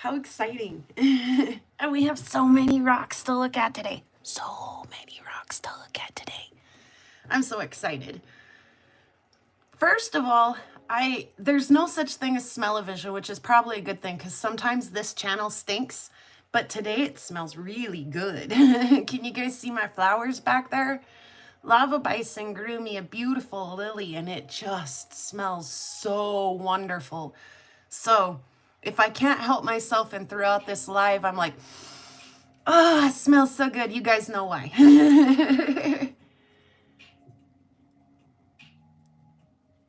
How exciting. And we have so many rocks to look at today. So many rocks to look at today. I'm so excited. First of all, there's no such thing as smell-o-vision, which is probably a good thing because sometimes this channel stinks, but today it smells really good. Can you guys see my flowers back there? Lava bison grew me a beautiful lily and it just smells so wonderful. So if I can't help myself and throughout this live, I'm like, oh, it smells so good. You guys know why.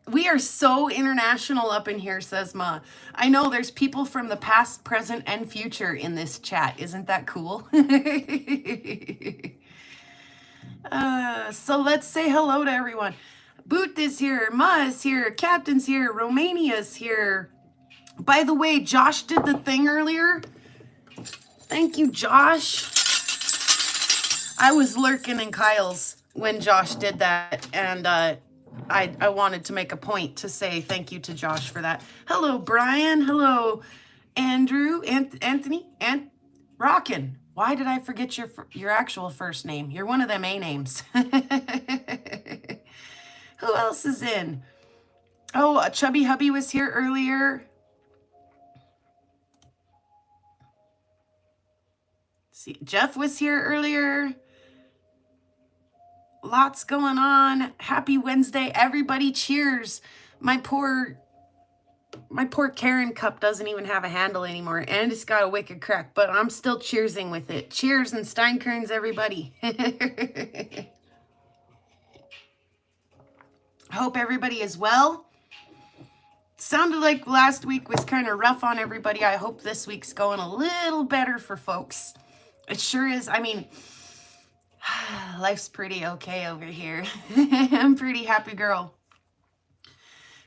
We are so international up in here, says Ma. I know there's people from the past, present, and future in this chat. Isn't that cool? So let's say hello to everyone. Boot is here, Ma is here, Captain's here, Romania's here. By the way, Josh did the thing earlier. Thank you, Josh. I was lurking in Kyle's when Josh did that, and I wanted to make a point to say thank you to Josh for that. Hello, Brian. Hello, Andrew, Anthony, and Rockin'. Why did I forget your actual first name? You're one of them A names. Who else is in? Oh, Chubby Hubby was here earlier. See, Jeff was here earlier. Lots going on. Happy Wednesday, everybody. Cheers. My poor Karen cup doesn't even have a handle anymore, and it's got a wicked crack, but I'm still cheersing with it. Cheers and Steinkerns, everybody. Hope everybody is well. Sounded like last week was kind of rough on everybody. I hope this week's going a little better for folks. It sure is. I mean, life's pretty okay over here. I'm a pretty happy girl.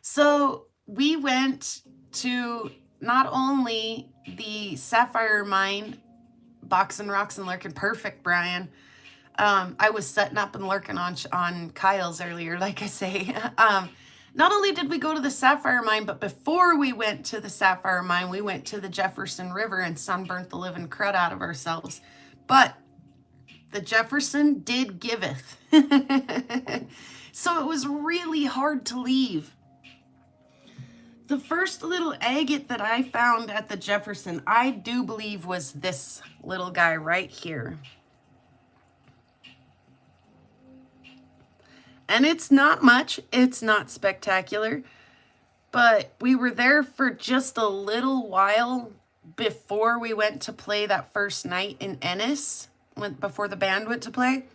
So we went to not only the Sapphire Mine, boxing rocks and lurking. Perfect, Brian. I was setting up and lurking on Kyle's earlier, like I say. Not only did we go to the Sapphire Mine, but before we went to the Sapphire Mine, we went to the Jefferson River and sunburnt the living crud out of ourselves. But the Jefferson did giveth. So it was really hard to leave. The first little agate that I found at the Jefferson, I do believe was this little guy right here. And it's not much, it's not spectacular, but we were there for just a little while before we went to play that first night in Ennis, before the band went to play.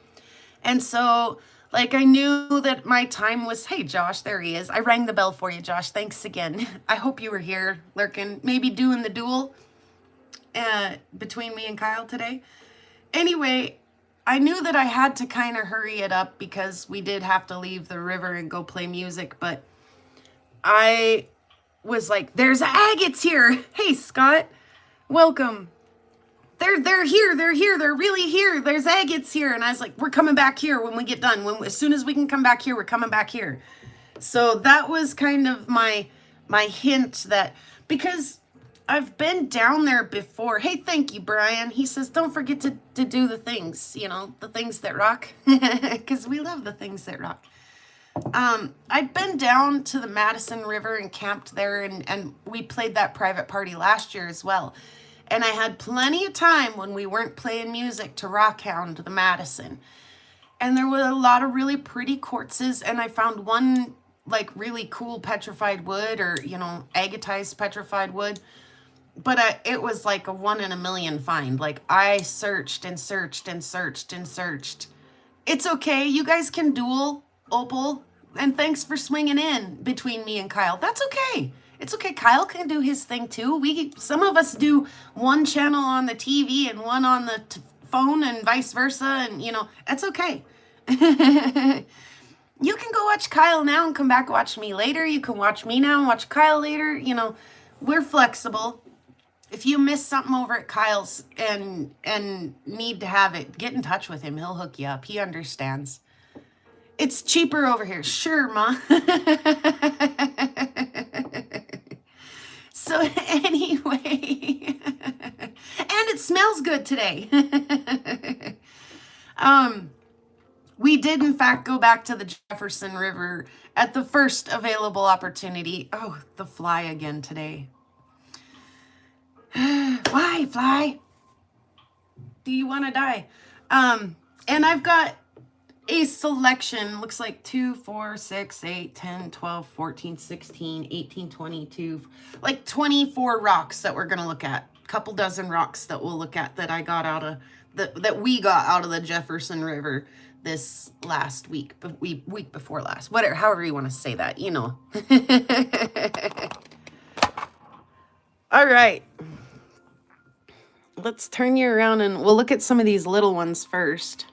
And so, like, I knew that my time was, hey, Josh, there he is. I rang the bell for you, Josh. Thanks again. I hope you were here lurking, maybe doing the duel between me and Kyle today. Anyway, I knew that I had to kind of hurry it up because we did have to leave the river and go play music, but I was like, there's agates here. Hey, Scott, welcome. They're here, they're really here. There's agates here. And I was like, we're coming back here when we get done. As soon as we can come back here, we're coming back here. So that was kind of my hint that, because I've been down there before. Hey, thank you, Brian. He says, don't forget to do the things, you know, the things that rock, because we love the things that rock. I'd been down to the Madison River and camped there, and we played that private party last year as well. And I had plenty of time when we weren't playing music to rock hound the Madison. And there were a lot of really pretty quartzes, and I found one like really cool petrified wood, or, you know, agatized petrified wood. But it was like a 1 in a million find. Like, I searched and searched and searched and searched. It's okay. You guys can duel, Opal. And thanks for swinging in between me and Kyle. That's okay. It's okay. Kyle can do his thing too. Some of us do one channel on the TV and one on the phone and vice versa. And, you know, it's okay. You can go watch Kyle now and come back and watch me later. You can watch me now and watch Kyle later. You know, we're flexible. If you miss something over at Kyle's and need to have it, get in touch with him. He'll hook you up. He understands. It's cheaper over here. Sure, Ma. So anyway, it smells good today. We did, in fact, go back to the Jefferson River at the first available opportunity. Oh, the fly again today. Fly, fly. Do you want to die? And I've got a selection, looks like 2, 4, 6, 8, 10, 12, 14, 16, 18, 22, like 24 rocks that we're going to look at. A couple dozen rocks that we'll look at that I got out of, that we got out of the Jefferson River this last week, week before last, whatever, however you want to say that, you know. All right. Let's turn you around and we'll look at some of these little ones first.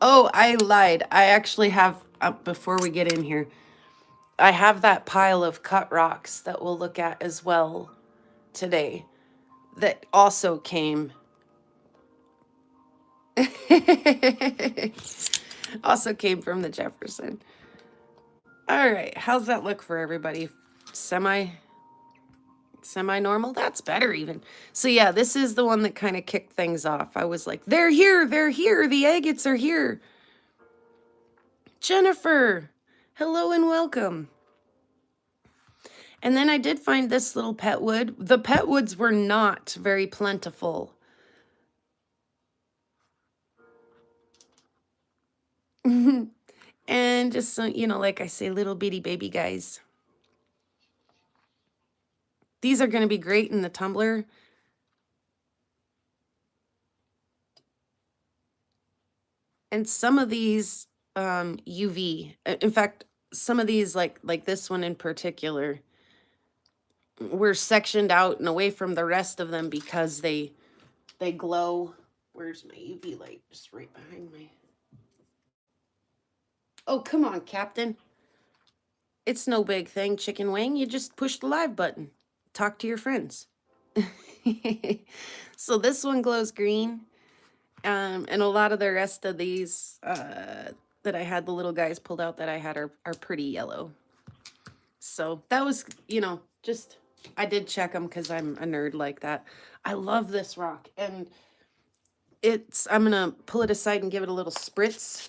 Oh, I lied. I actually have, before we get in here, I have that pile of cut rocks that we'll look at as well today that also came. Also came from the Jefferson. All right, how's that look for everybody? Semi-normal? That's better even. So yeah, this is the one that kind of kicked things off. I was like, they're here, the agates are here. Jennifer, hello and welcome. And then I did find this little pet wood. The pet woods were not very plentiful. And just so, you know, like I say, little bitty baby guys. These are going to be great in the tumbler. And some of these UV, in fact, some of these, like this one in particular, were sectioned out and away from the rest of them because they glow. Where's my UV light? Just right behind my... Oh, come on, Captain. It's no big thing, Chicken Wing. You just push the live button. Talk to your friends. So this one glows green. And a lot of the rest of these that I had, the little guys pulled out that I had are pretty yellow. So that was, you know, just, I did check them because I'm a nerd like that. I love this rock. And I'm going to pull it aside and give it a little spritz.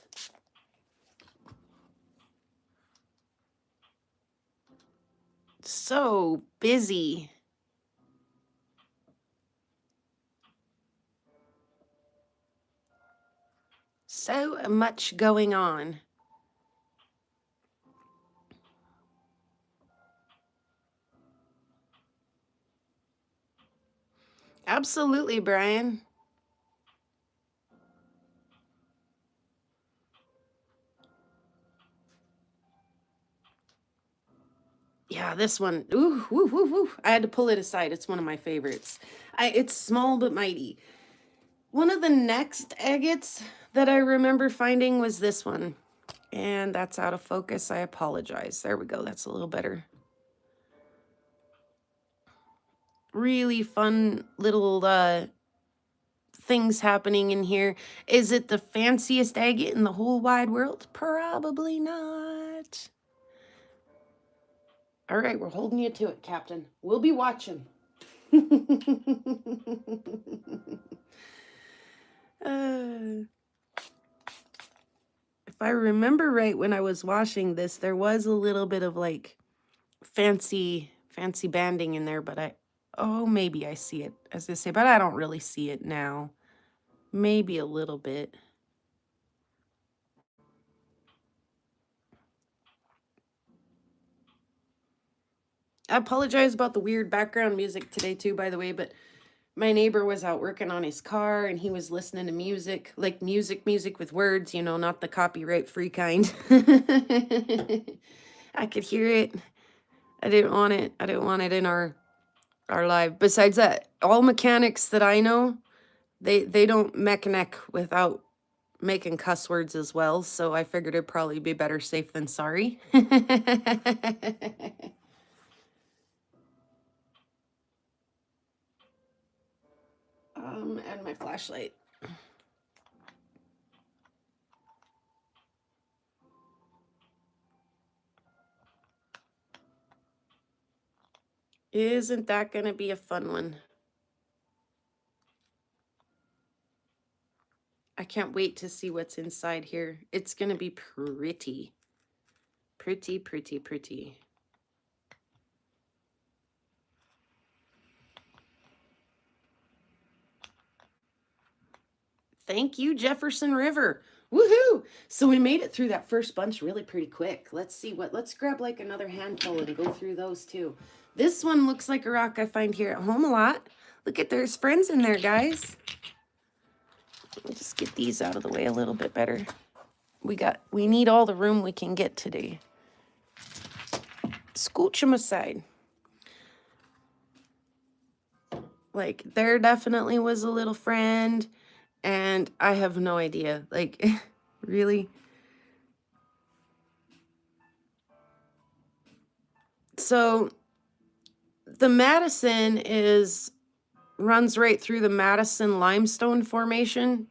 So busy. So much going on. Absolutely, Brian. Yeah, this one. Ooh, woo, woo, woo. I had to pull it aside. It's one of my favorites. It's small but mighty. One of the next agates that I remember finding was this one. And that's out of focus. I apologize. There we go. That's a little better. Really fun little things happening in here. Is it the fanciest agate in the whole wide world? Probably not. All right, we're holding you to it, Captain. We'll be watching. If I remember right, when I was washing this, there was a little bit of like fancy banding in there, but maybe I see it, as I say, but I don't really see it now. Maybe a little bit. I apologize about the weird background music today too, by the way, but my neighbor was out working on his car and he was listening to music, like music with words, you know, not the copyright free kind. I could hear it. I didn't want it. I didn't want it in our live. Besides that, all mechanics that I know, they don't mechanic without making cuss words as well. So I figured it'd probably be better safe than sorry. And my flashlight. Isn't that going to be a fun one? I can't wait to see what's inside here. It's going to be pretty. Pretty, pretty, pretty. Thank you, Jefferson River. Woohoo! So we made it through that first bunch really pretty quick. Let's see let's grab like another handful and go through those too. This one looks like a rock I find here at home a lot. Look at, there's friends in there, guys. Let me just get these out of the way a little bit better. We need all the room we can get today. Scooch them aside. Like, there definitely was a little friend, and I have no idea. Like, really? So, the Madison runs right through the Madison Limestone Formation.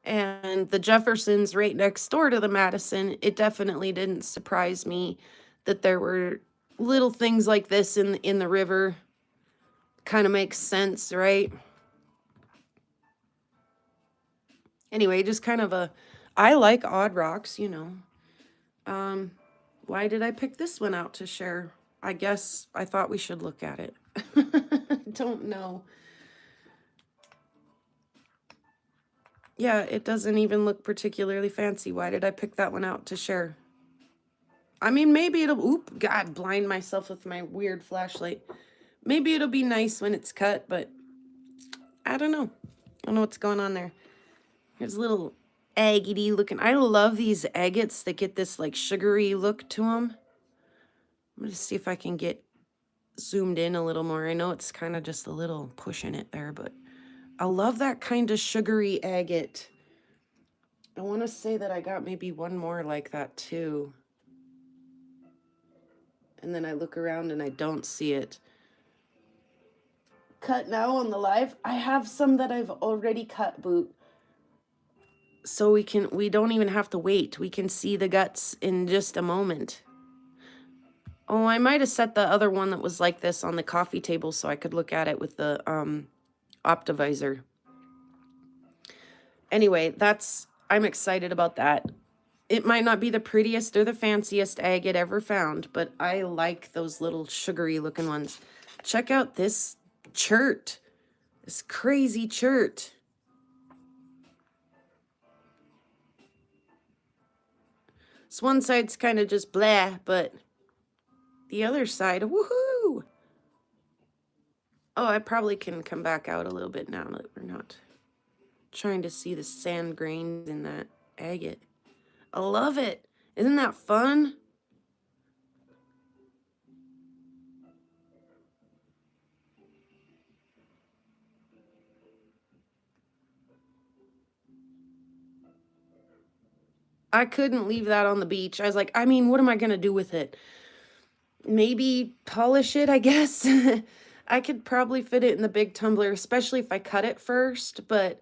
And the Jefferson's right next door to the Madison. It definitely didn't surprise me that there were little things like this in the river. Kind of makes sense, right? Anyway, just kind of I like odd rocks, you know. Why did I pick this one out to share? I guess I thought we should look at it. Don't know. Yeah, it doesn't even look particularly fancy. Why did I pick that one out to share? I mean, maybe it'll, God, blind myself with my weird flashlight. Maybe it'll be nice when it's cut, but I don't know. I don't know what's going on there. Here's a little agate-y looking. I love these agates that get this like sugary look to them. I'm going to see if I can get zoomed in a little more. I know it's kind of just a little pushing it there, but I love that kind of sugary agate. I want to say that I got maybe one more like that too. And then I look around and I don't see it. Cut now on the live. I have some that I've already cut, Boot. So we don't even have to wait. We can see the guts in just a moment. Oh, I might have set the other one that was like this on the coffee table so I could look at it with the Optivisor. Anyway, I'm excited about that. It might not be the prettiest or the fanciest agate ever found, but I like those little sugary looking ones. Check out this chert. This crazy chert. This one side's kind of just blah, but the other side, woohoo! Oh, I probably can come back out a little bit now that we're not trying to see the sand grains in that agate. I love it. Isn't that fun? I couldn't leave that on the beach. I was like, I mean, what am I going to do with it? Maybe polish it, I guess. I could probably fit it in the big tumbler, especially if I cut it first. But,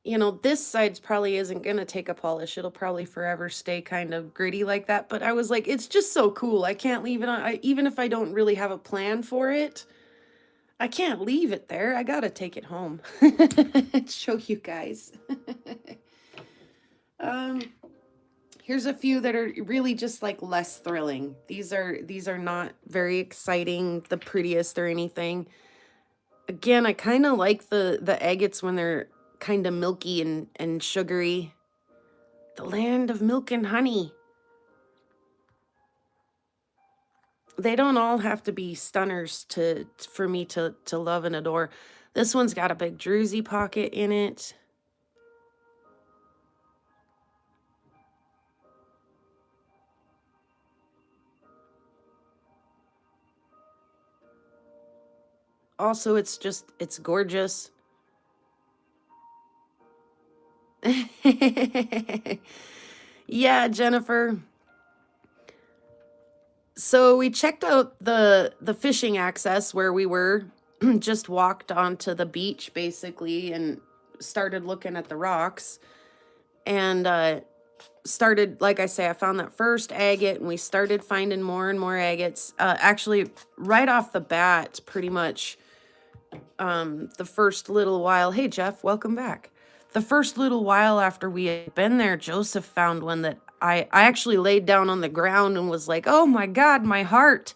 you know, this side probably isn't going to take a polish. It'll probably forever stay kind of gritty like that. But I was like, it's just so cool. I can't leave it on. Even if I don't really have a plan for it, I can't leave it there. I got to take it home. Show you guys. Here's a few that are really just like less thrilling. These are not very exciting, the prettiest or anything. Again, I kind of like the agates when they're kind of milky and sugary. The land of milk and honey. They don't all have to be stunners for me to love and adore. This one's got a big druzy pocket in it. Also, it's gorgeous. Yeah, Jennifer. So we checked out the fishing access where we were, just walked onto the beach basically and started looking at the rocks and started, like I say, I found that first agate and we started finding more and more agates. Actually, right off the bat, pretty much, the first little while. Hey, Jeff, welcome back. The first little while after we had been there, Joseph found one that I actually laid down on the ground and was like, oh my God, my heart.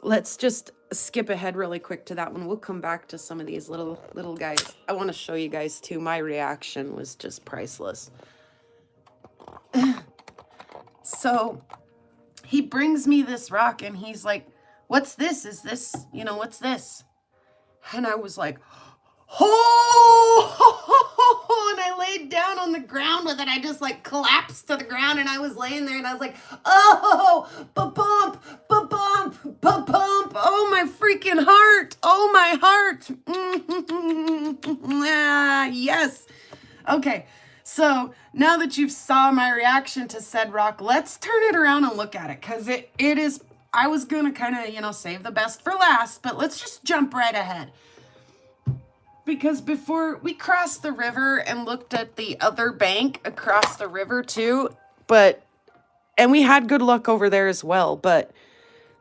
Let's just skip ahead really quick to that one. We'll come back to some of these little guys. I want to show you guys too. My reaction was just priceless. So he brings me this rock and he's like, what's this? Is this, what's this? And I was like, oh, and I laid down on the ground with it. I just like collapsed to the ground and I was laying there and I was like, oh, ba-bump, ba-bump, ba-bump. Oh, my freaking heart. Oh, my heart. Yes. Okay. So now that you've saw my reaction to said rock, let's turn it around and look at it. Cause it is, I was going to kind of, save the best for last, but let's just jump right ahead. Because before we crossed the river and looked at the other bank across the river too, and we had good luck over there as well, but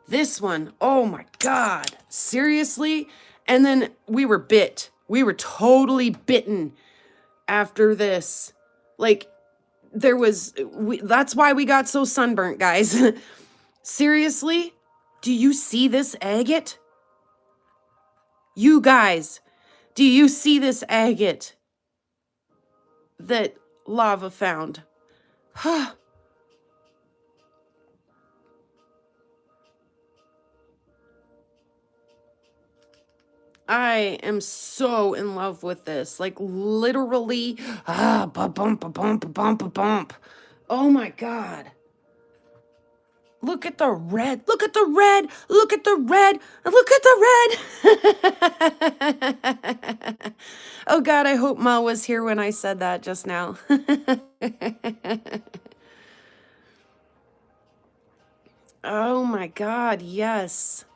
this one, oh my God, seriously? And then we were bit. We were totally bitten after this. Like, that's why we got so sunburnt, guys. Seriously? Do you see this agate? You guys, do you see this agate that lava found? I am so in love with this. Like, literally, ba-bump, ba-bump, ba-bump, ba-bump. Oh my God. Look at the red. Look at the red. Look at the red. Look at the red. Oh God, I hope Ma was here when I said that just now. Oh my God, yes.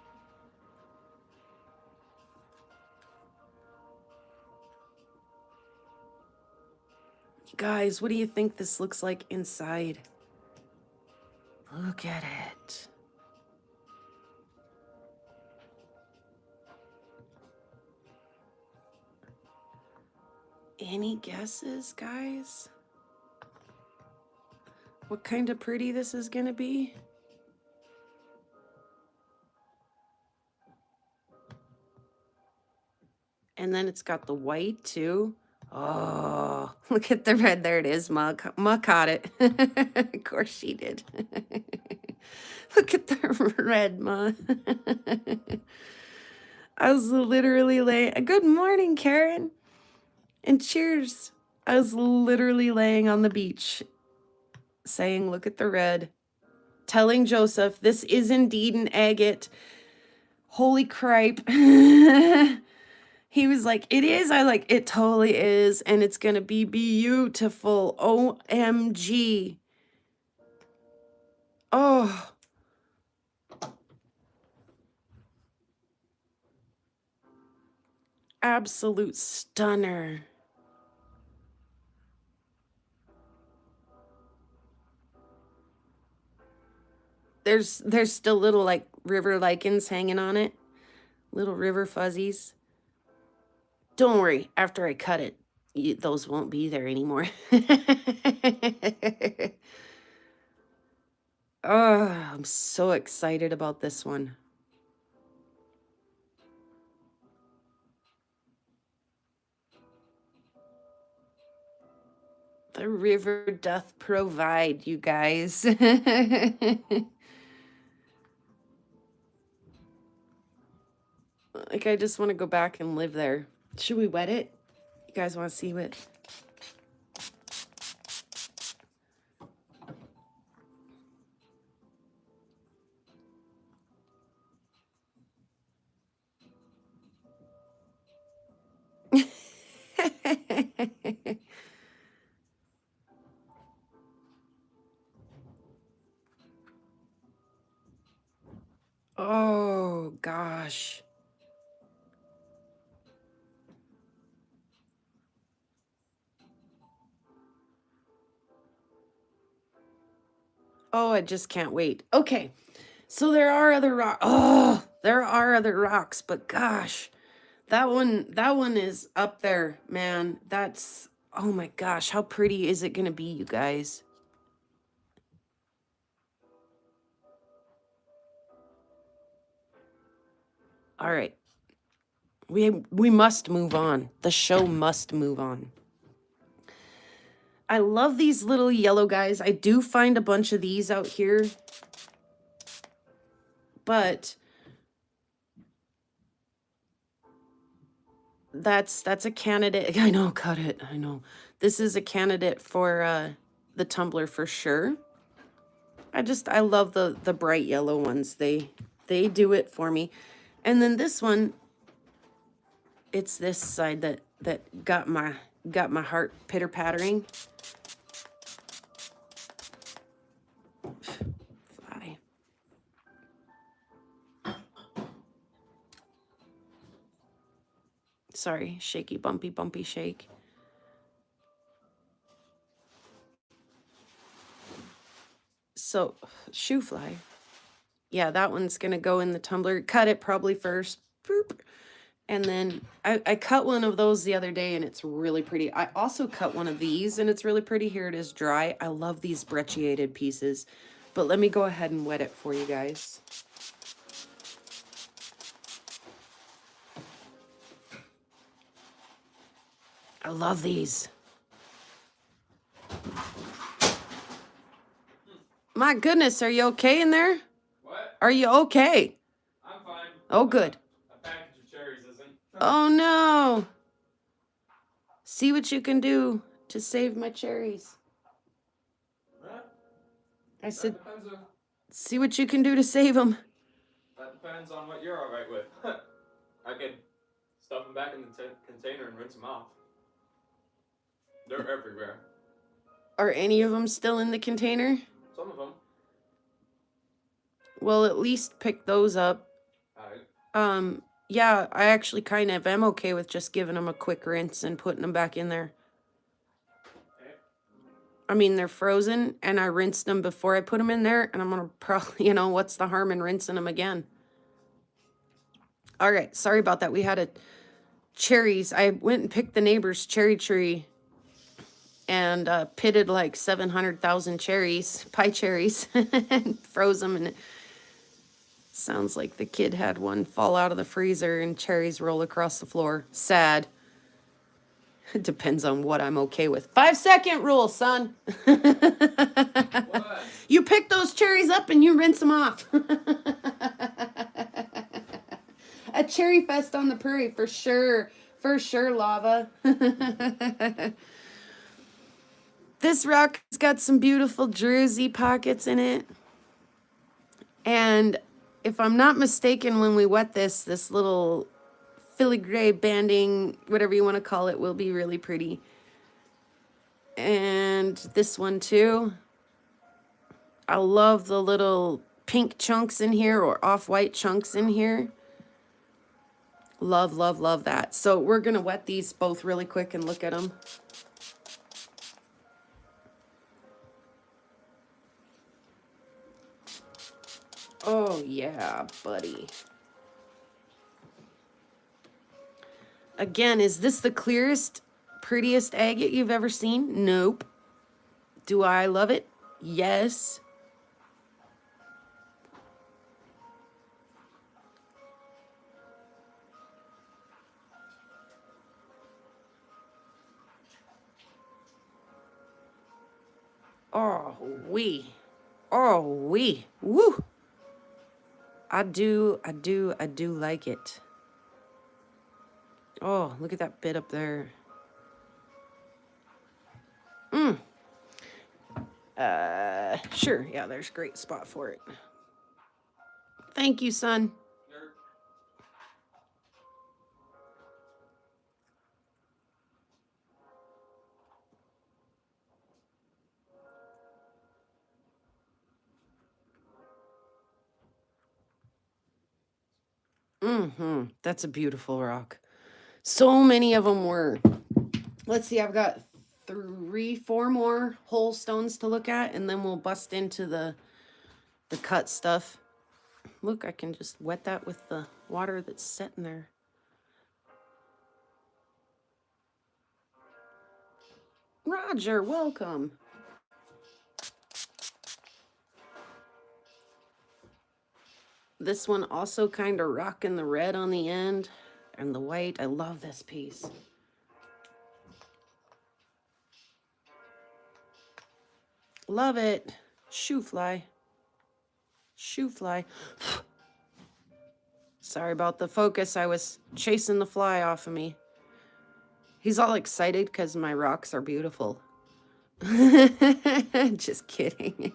Guys, what do you think this looks like inside? Look at it. Any guesses, guys? What kind of pretty this is gonna be? And then it's got the white too. Oh, look at the red. There it is. Ma caught it. Of course she did. Look at the red, Ma. I was literally laying. Good morning, Karen. And cheers. I was literally laying on the beach saying, look at the red. Telling Joseph, this is indeed an agate. Holy cripe. He was like, it is. I like, it totally is. And it's going to be beautiful. OMG. Oh. Absolute stunner. There's still little like river lichens hanging on it. Little river fuzzies. Don't worry, after I cut it, those won't be there anymore. Oh, I'm so excited about this one. The river doth provide, you guys. Like, I just want to go back and live there. Should we wet it? You guys want to see what? Oh, gosh. Oh, I just can't wait. Okay. So there are other rocks. Oh, there are other rocks, but gosh, That one is up there, man. That's, oh my gosh, how pretty is it gonna be, you guys? All right. We must move on. The show must move on. I love these little yellow guys. I do find a bunch of these out here. But that's a candidate. I know, cut it. I know. This is a candidate for the tumbler for sure. I love the bright yellow ones. They do it for me. And then this one, it's this side that got my heart pitter-pattering. Fly. Sorry, shaky, bumpy shake. So, shoe fly. Yeah, that one's gonna go in the tumbler. Cut it probably first. Boop. And then I cut one of those the other day and it's really pretty. I also cut one of these and it's really pretty. Here it is dry. I love these brecciated pieces. But let me go ahead and wet it for you guys. I love these. My goodness, are you okay in there? What? Are you okay? I'm fine. Oh, good. A package of cherries isn't. Oh, no. See what you can do to save my cherries. What? I said, see what you can do to save them. That depends on what you're alright with. I could stuff them back in the container and rinse them off. They're everywhere. Are any of them still in the container? Some of them. Well, at least pick those up. Alright. Yeah, I actually kind of am okay with just giving them a quick rinse and putting them back in there. Okay. I mean, they're frozen, and I rinsed them before I put them in there, and I'm going to probably, you know, what's the harm in rinsing them again? All right, sorry about that. We had cherries. I went and picked the neighbor's cherry tree and pitted like 700,000 cherries, pie cherries, and froze them, and it sounds like the kid had one fall out of the freezer and cherries roll across the floor. Sad. It depends on what I'm okay with. 5-second rule, son. What? You pick those cherries up and you rinse them off. A cherry fest on the prairie for sure. For sure, Lava. This rock has got some beautiful druzy pockets in it. And if I'm not mistaken, when we wet this little filigree banding, whatever you want to call it, will be really pretty. And this one too. I love the little pink chunks in here or off-white chunks in here. Love, love, love that. So we're going to wet these both really quick and look at them. Oh, yeah, buddy. Again, is this the clearest, prettiest agate you've ever seen? Nope. Do I love it? Yes. Oh, woo. I do like it. Oh, look at that bit up there. Sure, yeah, there's a great spot for it. Thank you, son. That's a beautiful rock. So many of them were. Let's see, I've got 3-4 more whole stones to look at, and then we'll bust into the cut stuff. Look, I can just wet that with the water that's sitting there. Roger, welcome. This one also kind of rocking the red on the end and the white. I love this piece. Love it. Shoe fly. Shoe fly. Sorry about the focus. I was chasing the fly off of me. He's all excited because my rocks are beautiful. Just kidding.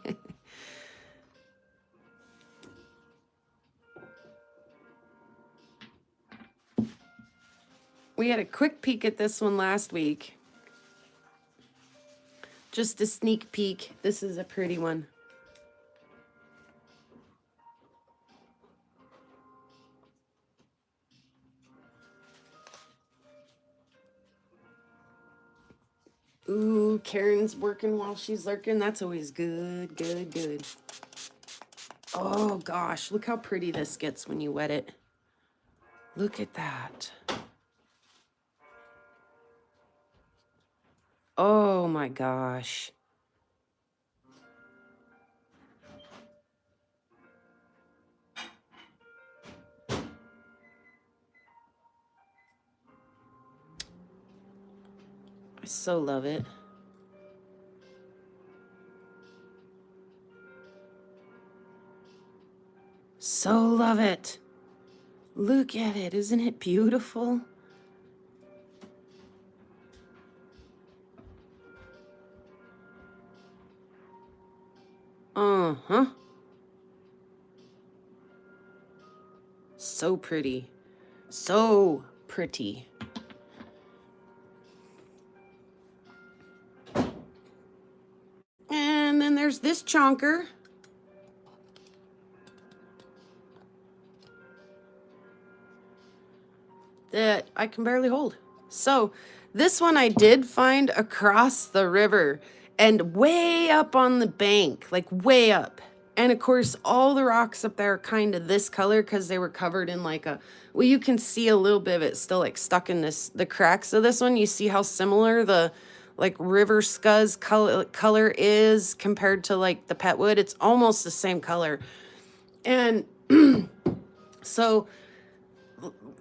We had a quick peek at this one last week. Just a sneak peek. This is a pretty one. Ooh, Karen's working while she's lurking. That's always good, good, good. Oh gosh, look how pretty this gets when you wet it. Look at that. Oh my gosh. I so love it. So love it. Look at it. Isn't it beautiful? Uh-huh. So pretty. So pretty. And then there's this chonker. That I can barely hold. So this one I did find across the river and way up on the bank, like way up. And of course, all the rocks up there are kind of this color because they were covered in like a, well, you can see a little bit of it still like stuck in this, the cracks of this one. You see how similar the like river scuzz color is compared to like the petwood. It's almost the same color. And so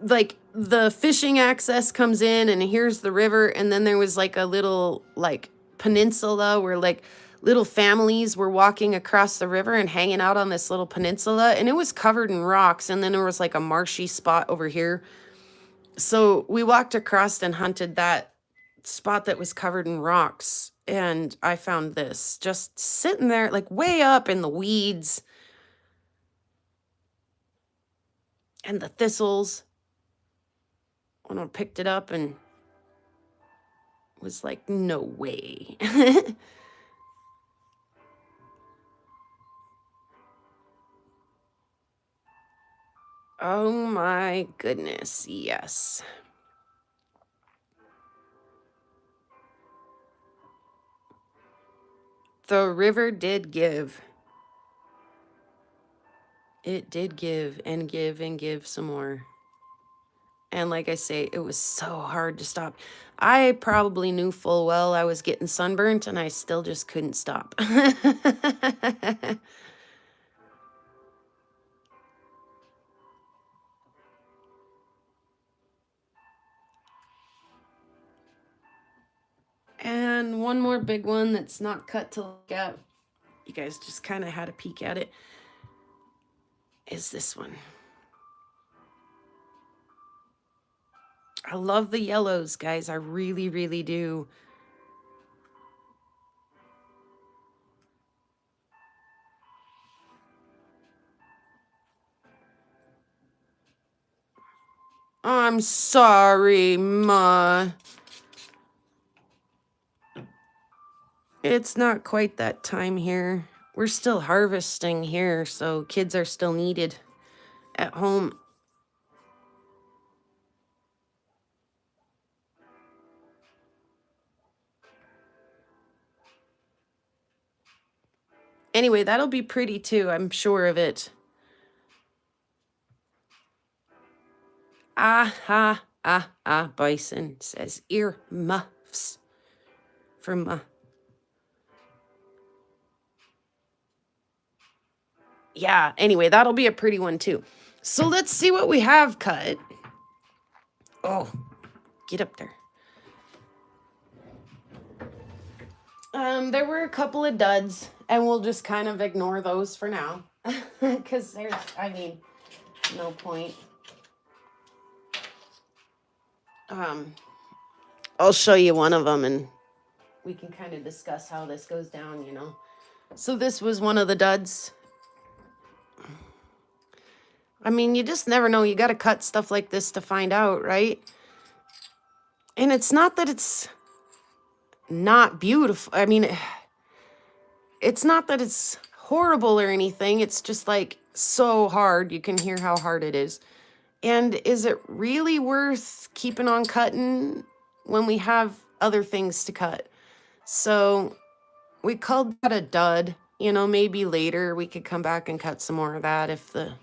like the fishing access comes in and here's the river, and then there was like a little like peninsula where like little families were walking across the river and hanging out on this little peninsula, and it was covered in rocks, and then there was like a marshy spot over here. So we walked across and hunted that spot that was covered in rocks, and I found this just sitting there like way up in the weeds and the thistles. When I picked it up and was like, no way. Oh my goodness, yes. The river did give. It did give and give and give some more. And like I say, it was so hard to stop. I probably knew full well I was getting sunburnt and I still just couldn't stop. And one more big one that's not cut to look at. You guys just kind of had a peek at it. Is this one. I love the yellows, guys. I really, really do. I'm sorry, Ma. It's not quite that time here. We're still harvesting here, so kids are still needed at home. Anyway, that'll be pretty too, I'm sure of it. Bison says ear muffs. from yeah, anyway, that'll be a pretty one too. So let's see what we have cut. Oh, get up there. There were a couple of duds, and we'll just kind of ignore those for now. Because there's, I mean, no point. I'll show you one of them, and we can kind of discuss how this goes down, you know. So this was one of the duds. I mean, you just never know. You got to cut stuff like this to find out, right? And it's not that it's not beautiful. I mean, it's not that it's horrible or anything. It's just like so hard. You can hear how hard it is. And is it really worth keeping on cutting when we have other things to cut? So we called that a dud. You know, maybe later we could come back and cut some more of that if the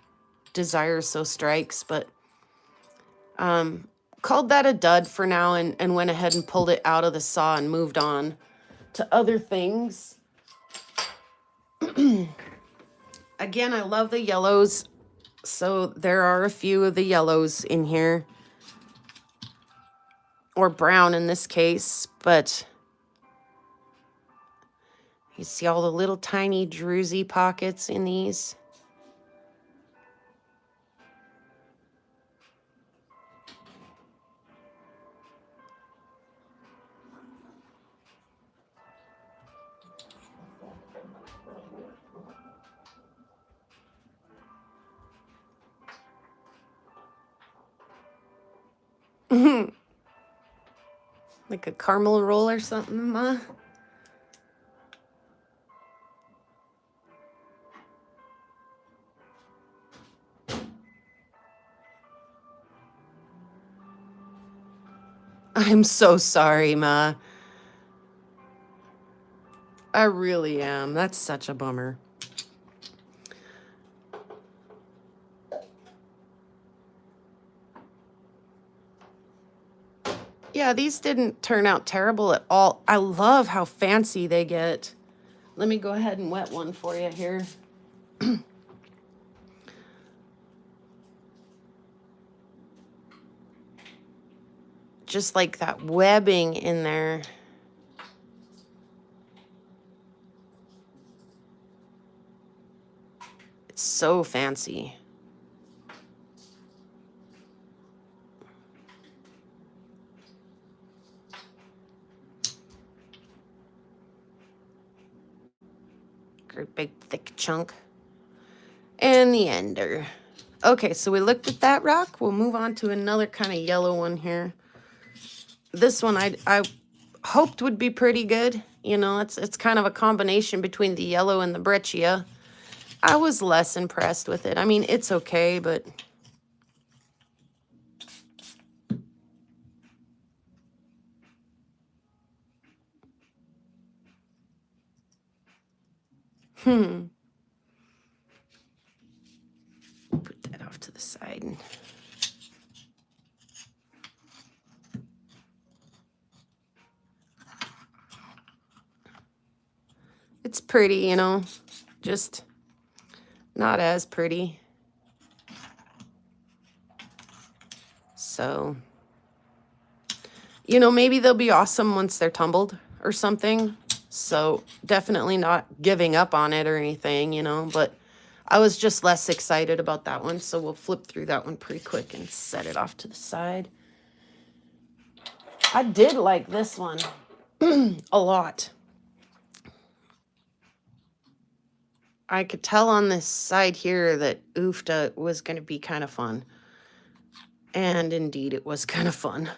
desire so strikes. But called that a dud for now and went ahead and pulled it out of the saw and moved on to other things. Again, I love the yellows. So there are a few of the yellows in here. Or brown in this case, but you see all the little tiny druzy pockets in these. Like a caramel roll or something, Ma? I'm so sorry, Ma. I really am. That's such a bummer. Yeah, these didn't turn out terrible at all. I love how fancy they get. Let me go ahead and wet one for you here. Just like that webbing in there. It's so fancy. Great big thick chunk. And the ender. Okay, so we looked at that rock. We'll move on to another kind of yellow one here. This one I hoped would be pretty good. You know, it's kind of a combination between the yellow and the breccia. I was less impressed with it. I mean, it's okay, but put that off to the side. It's pretty, you know, just not as pretty. So, you know, maybe they'll be awesome once they're tumbled or something. So definitely not giving up on it or anything, you know, but I was just less excited about that one. So we'll flip through that one pretty quick and set it off to the side. I did like this one a lot. I could tell on this side here that oofta was going to be kind of fun. And indeed, it was kind of fun.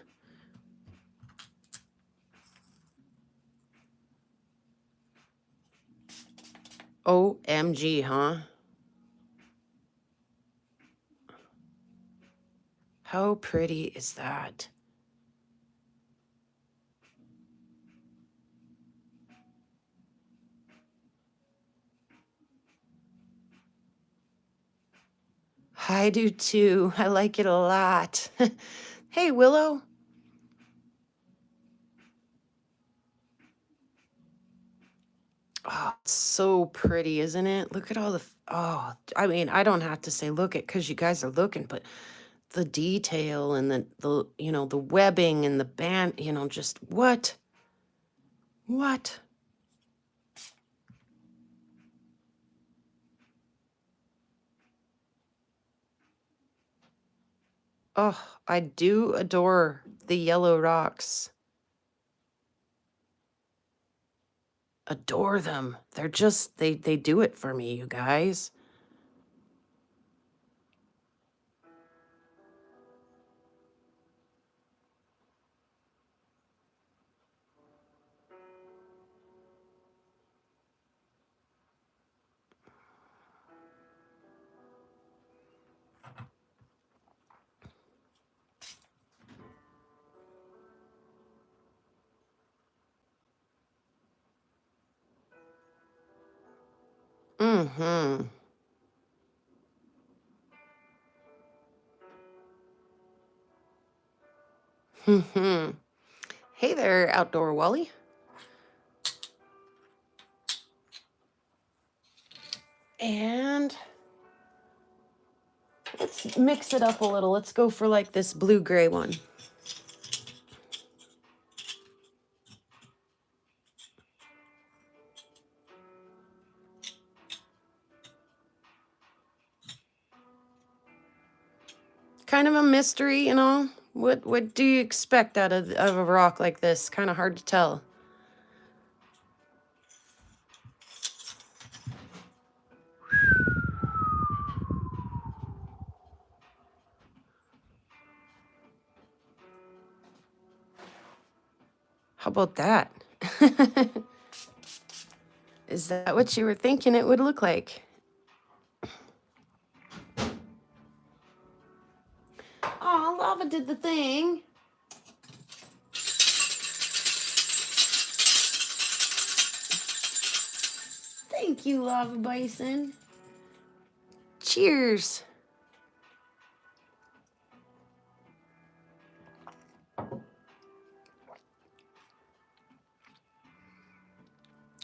OMG, huh? How pretty is that? I do too. I like it a lot. Hey, Willow. Oh, it's so pretty, isn't it? Look at all the, oh, I mean, I don't have to say look at because you guys are looking, but the detail and the webbing and the band, just what? What? Oh, I do adore the yellow rocks. Adore them. They're just, they do it for me, you guys. Mm-hmm. Mm-hmm. Hey there, Outdoor Wally. And let's mix it up a little. Let's go for like this blue-gray one. Kind of a mystery, What do you expect out of a rock like this? Kind of hard to tell. How about that? Is that what you were thinking it would look like? Oh, lava did the thing. Thank you, Lava Bison. Cheers.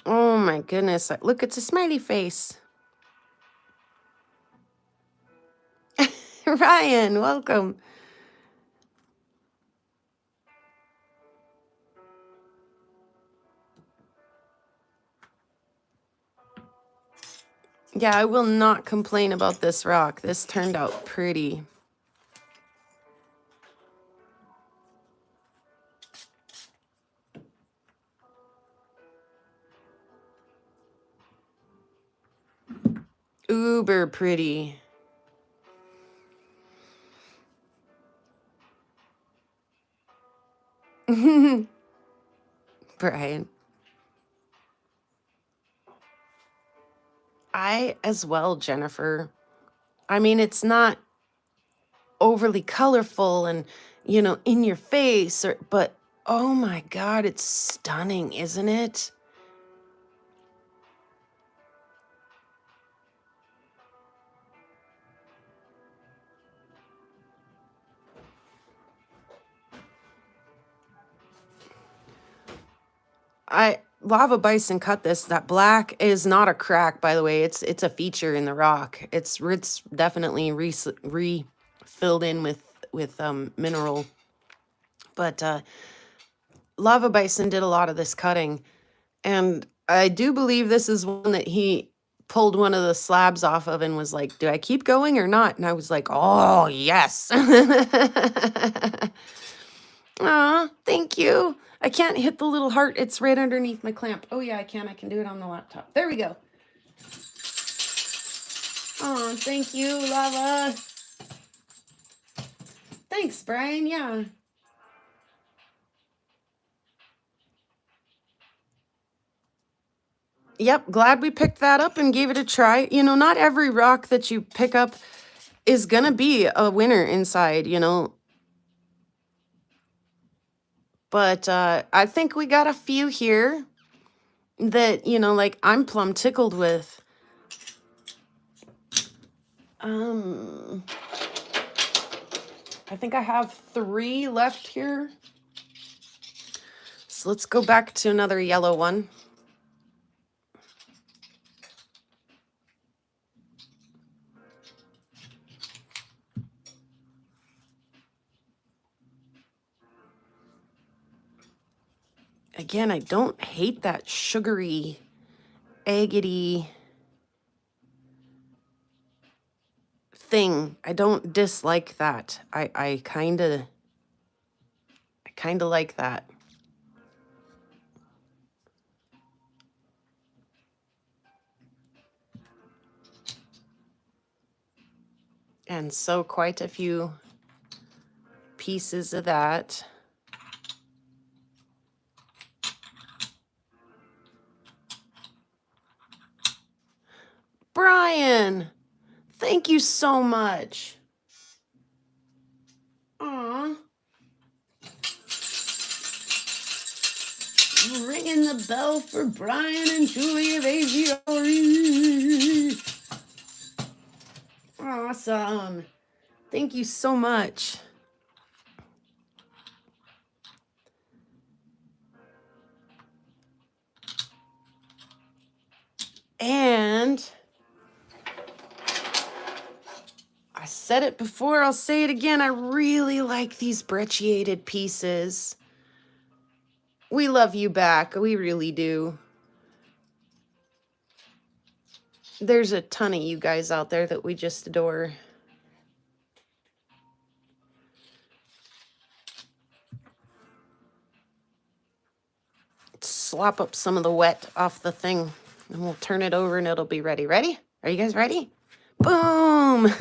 Oh my goodness. Look, it's a smiley face. Ryan, welcome. Yeah, I will not complain about this rock. This turned out pretty. Uber pretty. Brian. I as well, Jennifer. I mean, it's not overly colorful and, in your face, but oh my God, it's stunning, isn't it? Lava Bison cut this. That black is not a crack, by the way. It's a feature in the rock. It's definitely refilled in with mineral. But Lava Bison did a lot of this cutting, and I do believe this is one that he pulled one of the slabs off of and was like, "Do I keep going or not?" And I was like, "Oh yes." Aw, thank you. I can't hit the little heart. It's right underneath my clamp. Oh, yeah, I can. I can do it on the laptop. There we go. Oh, thank you, Lava. Thanks, Brian. Yeah. Yep, glad we picked that up and gave it a try. Not every rock that you pick up is going to be a winner inside, But I think we got a few here that, like I'm plumb tickled with. I think I have 3 left here. So let's go back to another yellow one. Again, I don't hate that sugary, agate-y thing. I don't dislike that. I kind of like that. And so quite a few pieces of that. Brian, thank you so much. Aw. Ringing the bell for Brian and Julie of AGRE. Awesome. Thank you so much. And I said it before, I'll say it again. I really like these brecciated pieces. We love you back. We really do. There's a ton of you guys out there that we just adore. Slop up some of the wet off the thing and we'll turn it over and it'll be ready. Ready? Are you guys ready? Boom!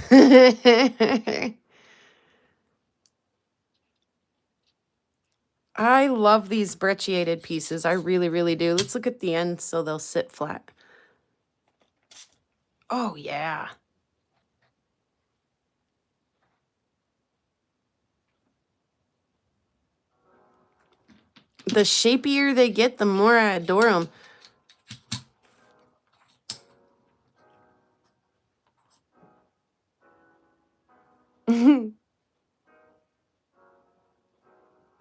I love these brecciated pieces. I really, really do. Let's look at the end so they'll sit flat. Oh, yeah. The shapier they get, the more I adore them.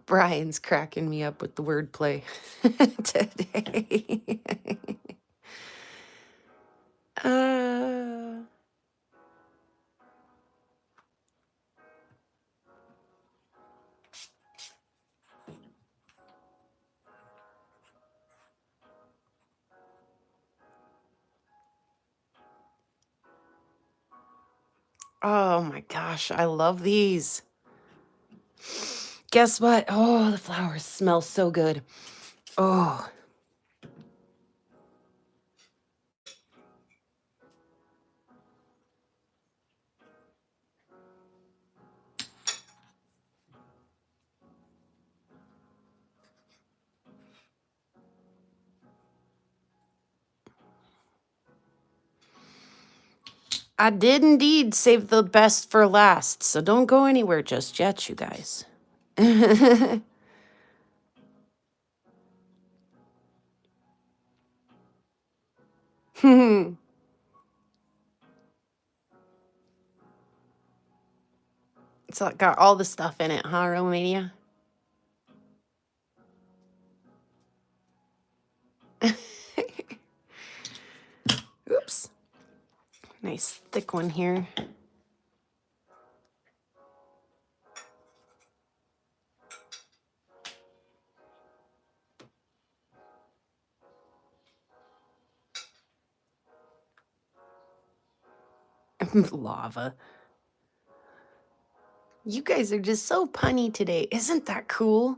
Brian's cracking me up with the wordplay today. Oh my gosh, I love these. Guess what? Oh, the flowers smell so good. Oh. I did indeed save the best for last, so don't go anywhere just yet, you guys. So it got all the stuff in it, huh, Romania? Oops. Nice thick one here. Lava. You guys are just so punny today. Isn't that cool?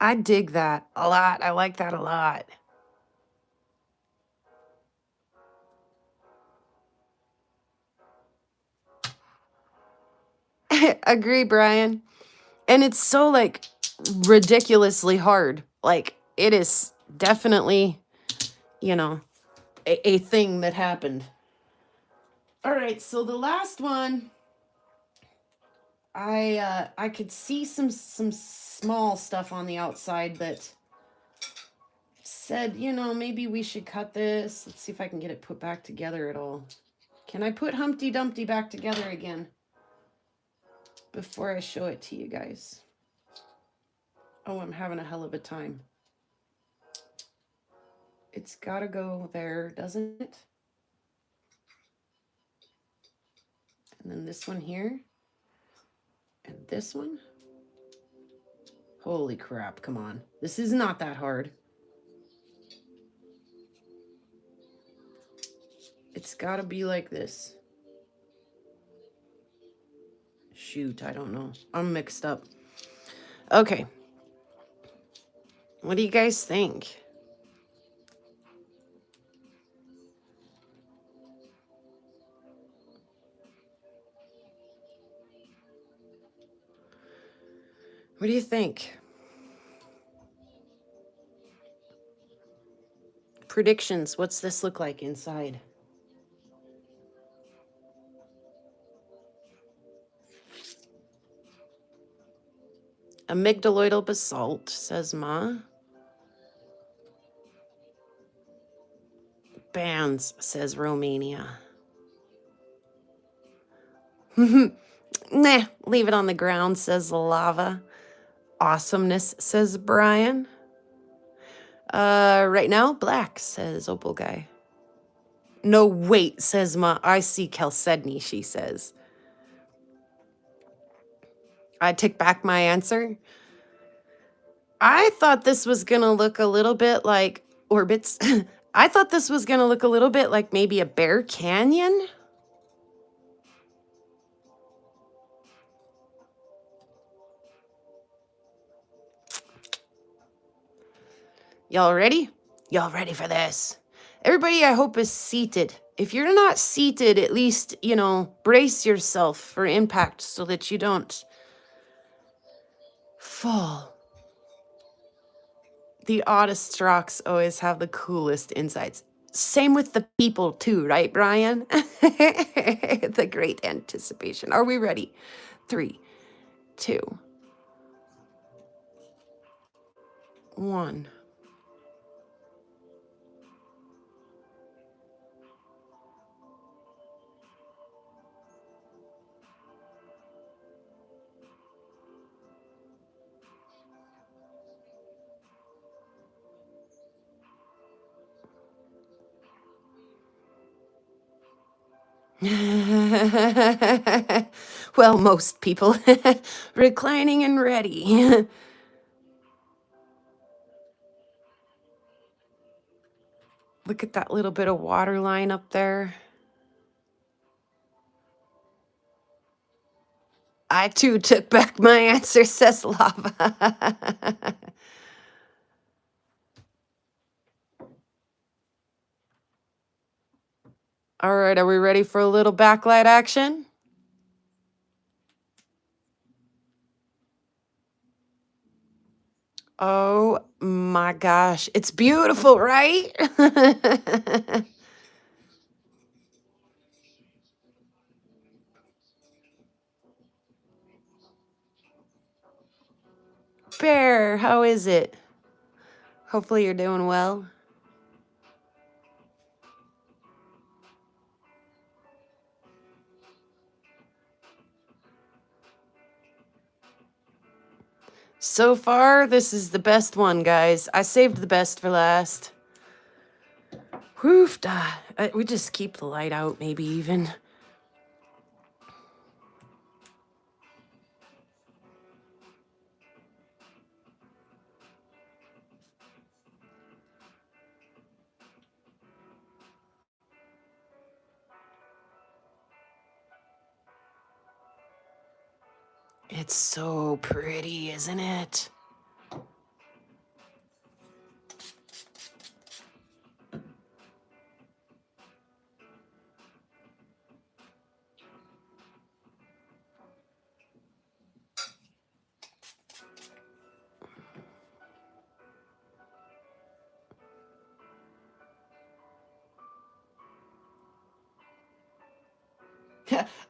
I dig that a lot. I like that a lot. Agree, Brian. And it's so like ridiculously hard. Like it is definitely, you know, a thing that happened. All right, so the last one, I could see some small stuff on the outside that said, you know, maybe we should cut this. Let's see if I can get it put back together at all. Can I put Humpty Dumpty back together again before I show it to you guys? Oh, I'm having a hell of a time. It's gotta go there, doesn't it? And then this one here. And this one. Holy crap, come on. This is not that hard. It's gotta be like this. Shoot, I don't know. I'm mixed up. Okay. What do you guys think? What do you think? Predictions. What's this look like inside? Amygdaloidal basalt, says Ma. Bands, says Romania. Nah, leave it on the ground, says Lava. Awesomeness, says Brian. Right now, black, says Opal Guy. No, wait, says Ma. I see Chalcedony, she says. I take back my answer. I thought this was gonna look a little bit like orbits. I thought this was gonna look a little bit like maybe a Bear Canyon. Y'all ready? Y'all ready for this? Everybody, I hope, is seated. If you're not seated, at least, brace yourself for impact so that you don't fall. The oddest rocks always have the coolest insights. Same with the people too, right, Brian? The great anticipation. Are we ready? 3, 2, 1. Well, most people. Reclining and ready. Look at that little bit of water line up there. I too took back my answer, says Lava. All right, are we ready for a little backlight action? Oh my gosh, it's beautiful, right? Bear, how is it? Hopefully you're doing well. So far, this is the best one, guys. I saved the best for last. Whew, we just keep the light out, maybe even. It's so pretty, isn't it?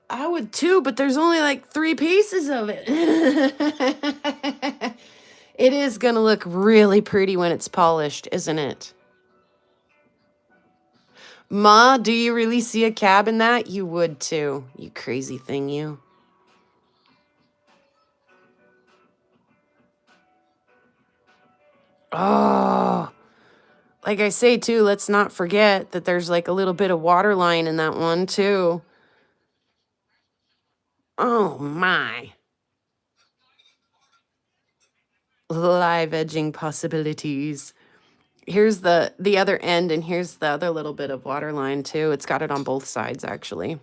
I would too, but there's only like 3 pieces of it. It is gonna look really pretty when it's polished, isn't it? Ma, do you really see a cab in that? You would too, you crazy thing, you. Oh, like I say too, let's not forget that there's like a little bit of water line in that one too. Oh my. live edging possibilities. Here's the other end, and here's the other little bit of water line too. It's got it on both sides, actually.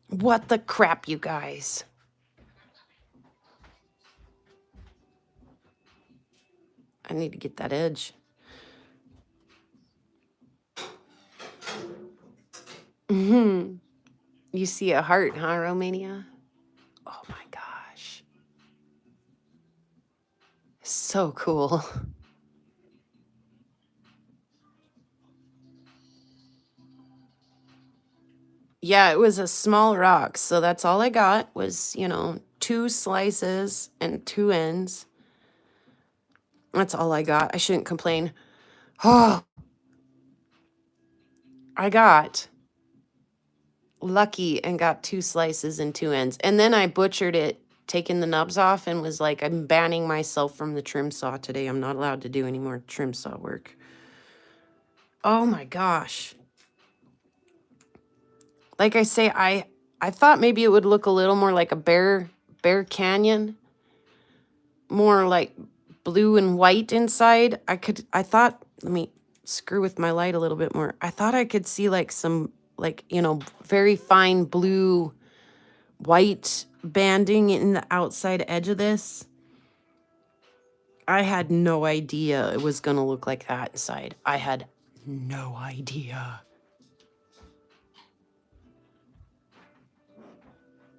What the crap, you guys? I need to get that edge. You see a heart, huh, Romania? Oh my gosh. So cool. Yeah, it was a small rock, so that's all I got was, 2 slices and 2 ends. That's all I got. I shouldn't complain. Oh, I got lucky and got 2 slices and 2 ends. And then I butchered it, taking the nubs off, and was like, I'm banning myself from the trim saw today. I'm not allowed to do any more trim saw work. Oh my gosh. Like I say, I thought maybe it would look a little more like a Bear Canyon. More like blue and white inside. I thought, let me screw with my light a little bit more. I thought I could see like some, like, very fine blue, white banding in the outside edge of this. I had no idea it was going to look like that inside. I had no idea.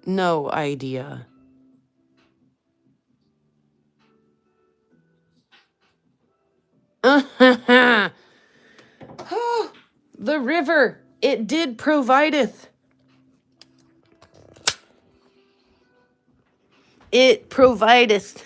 No idea. The river, it did provideth. It provideth.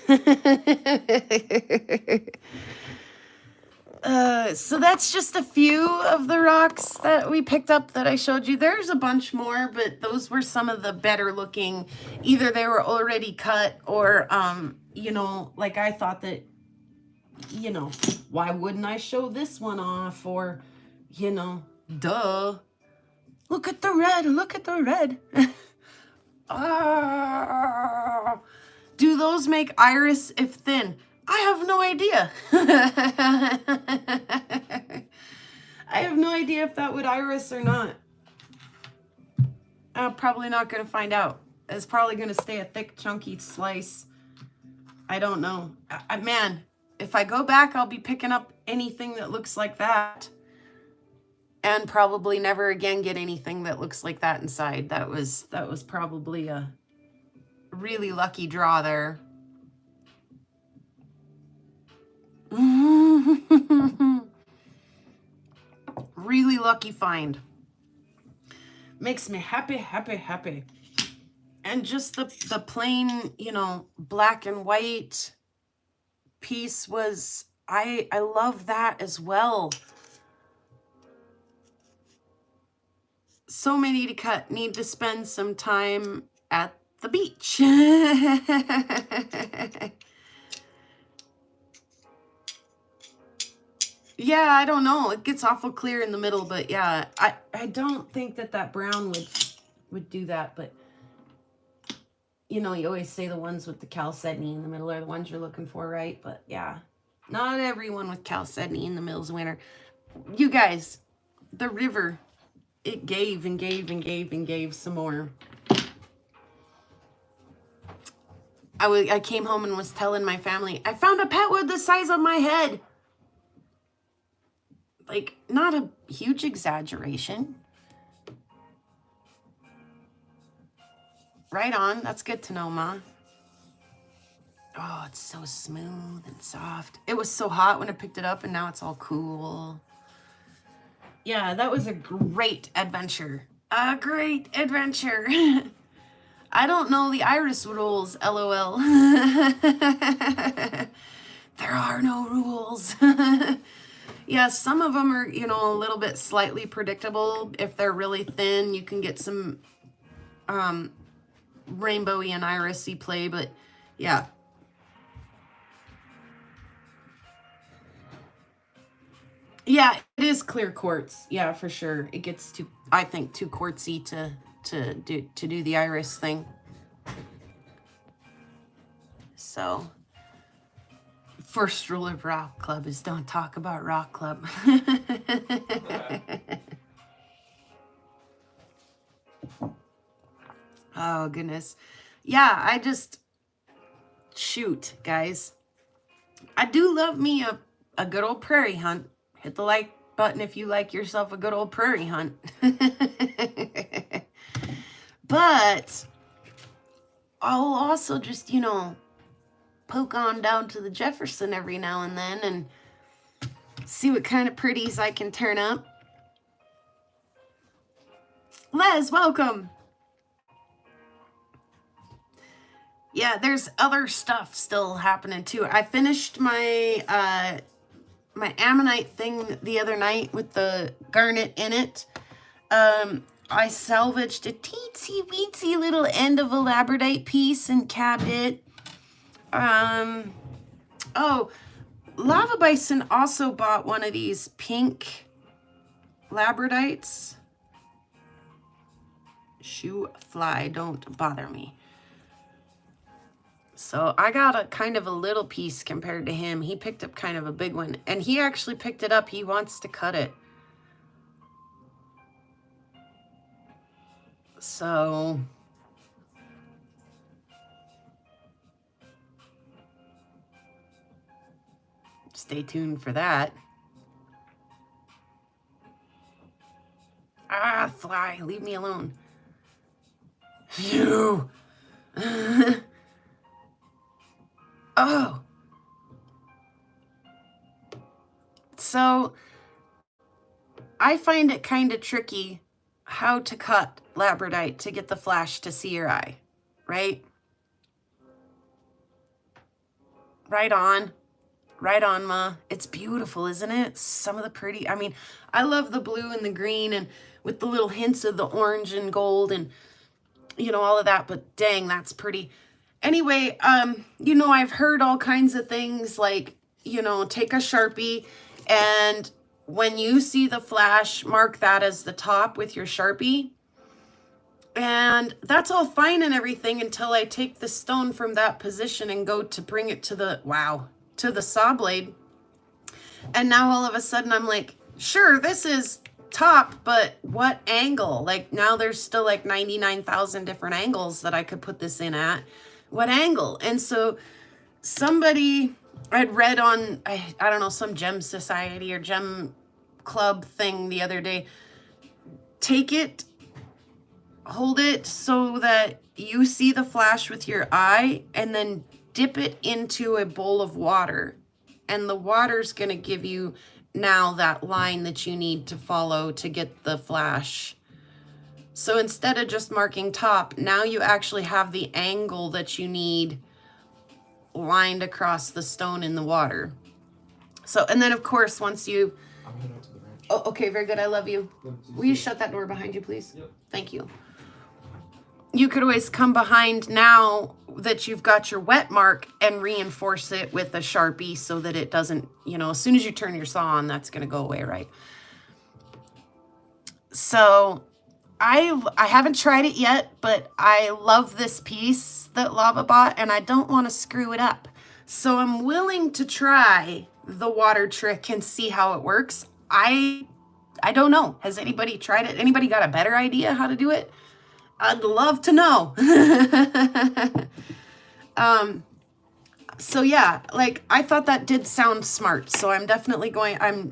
So that's just a few of the rocks that we picked up that I showed you. There's a bunch more, but those were some of the better looking. Either they were already cut or, like I thought that, why wouldn't I show this one off? Or, duh. Look at the red. Look at the red. Do those make iris if thin? I have no idea. I have no idea if that would iris or not. I'm probably not going to find out. It's probably going to stay a thick, chunky slice. I don't know. Man, if I go back, I'll be picking up anything that looks like that. And probably never again get anything that looks like that inside. That was probably a really lucky draw there. Really lucky find. Makes me happy, happy, happy. And just the plain, black and white piece was, I love that as well. So many to cut. Need to spend some time at the beach. Yeah, I don't know. It gets awful clear in the middle, but yeah, I don't think that brown would do that, but you always say the ones with the chalcedony in the middle are the ones you're looking for, right? But yeah, not everyone with chalcedony in the middle is a winner. You guys, the river, it gave and gave and gave and gave some more. I came home and was telling my family, I found a petwood the size of my head. Like, not a huge exaggeration. Right on. That's good to know, Ma. Oh, it's so smooth and soft. It was so hot when I picked it up, and now it's all cool. Yeah, that was a great adventure. A great adventure. I don't know the iris rules, LOL. There are no rules. Yeah, some of them are, a little bit slightly predictable. If they're really thin, you can get some rainbowy and irisy play, but yeah. Yeah, it is clear quartz. Yeah, for sure. It gets too, I think, too quartzy to do the iris thing. So, first rule of rock club is don't talk about rock club. Oh, goodness. Yeah, I just, shoot, guys. I do love me a good old prairie hunt. Hit the like button if you like yourself a good old prairie hunt. But I'll also just, you know, poke on down to the Jefferson every now and then and see what kind of pretties I can turn up. Les, welcome. Yeah, there's other stuff still happening too. I finished my my ammonite thing the other night with the garnet in it. I salvaged a teensy weensy little end of a labradorite piece and cabbed it. Oh, Lava Bison also bought one of these pink labradites. Shoe fly, don't bother me. So I got a kind of a little piece compared to him. He picked up kind of a big one, and he actually picked it up. He wants to cut it. So stay tuned for that. Ah, fly, leave me alone. You. Oh. So I find it kind of tricky how to cut labradite to get the flash to see your eye, right? Right on. Right on, Ma. It's beautiful, isn't it? Some of the pretty, I mean, I love the blue and the green and with the little hints of the orange and gold and, you know, all of that, but dang, that's pretty. Anyway, you know, I've heard all kinds of things like, you know, take a Sharpie and when you see the flash, mark that as the top with your Sharpie. And that's all fine and everything until I take the stone from that position and go to bring it to the, to the saw blade. And now all of a sudden I'm like, sure, this is top, but what angle? Like now there's still like 99,000 different angles that I could put this in at. What angle? And so somebody I'd read on, I don't know, some gem society or gem club thing the other day, take it, hold it so that you see the flash with your eye and then dip it into a bowl of water. And the water's going to give you now that line that you need to follow to get the flash. So instead of just marking top, now you actually have the angle that you need lined across the stone in the water. So, and then of course, once you... I'm heading out to the ranch. Oh, okay, very good. I love you. Will you shut that door behind you, please? Yep. Thank you. You could always come behind now that you've got your wet mark and reinforce it with a Sharpie so that it doesn't, you know, as soon as you turn your saw on, that's going to go away, right? So I haven't tried it yet, but I love this piece that Lava bought and I don't want to screw it up. So I'm willing to try the water trick and see how it works. I don't know. Has anybody tried it? Anybody got a better idea how to do it? I'd love to know. So yeah, like I thought that did sound smart. So I'm definitely I'm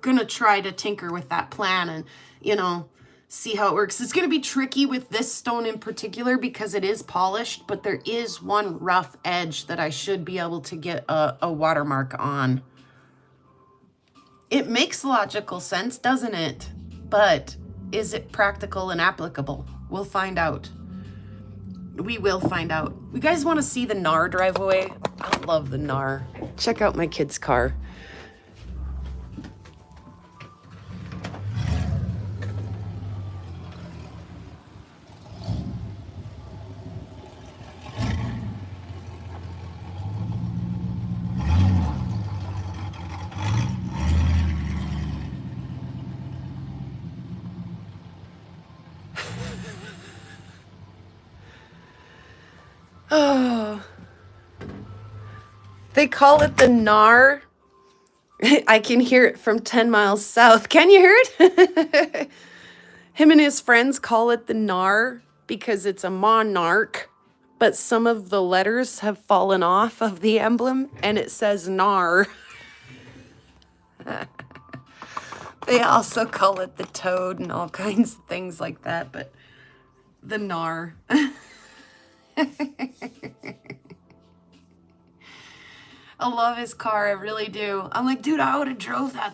going to try to tinker with that plan and, you know, see how it works. It's going to be tricky with this stone in particular because it is polished, but there is one rough edge that I should be able to get a watermark on. It makes logical sense, doesn't it? But is it practical and applicable? We'll find out. We will find out. You guys want to see the Nar driveway? I love the Nar. Check out my kid's car. Oh, They call it the Nar. I can hear it from 10 miles south. Can you hear it? Him and his friends call it the Nar because it's a monarch, but some of the letters have fallen off of the emblem and it says Nar. They also call it the toad and all kinds of things like that, but the Nar. I love his car, I really do. I'm like, dude, I would have drove that.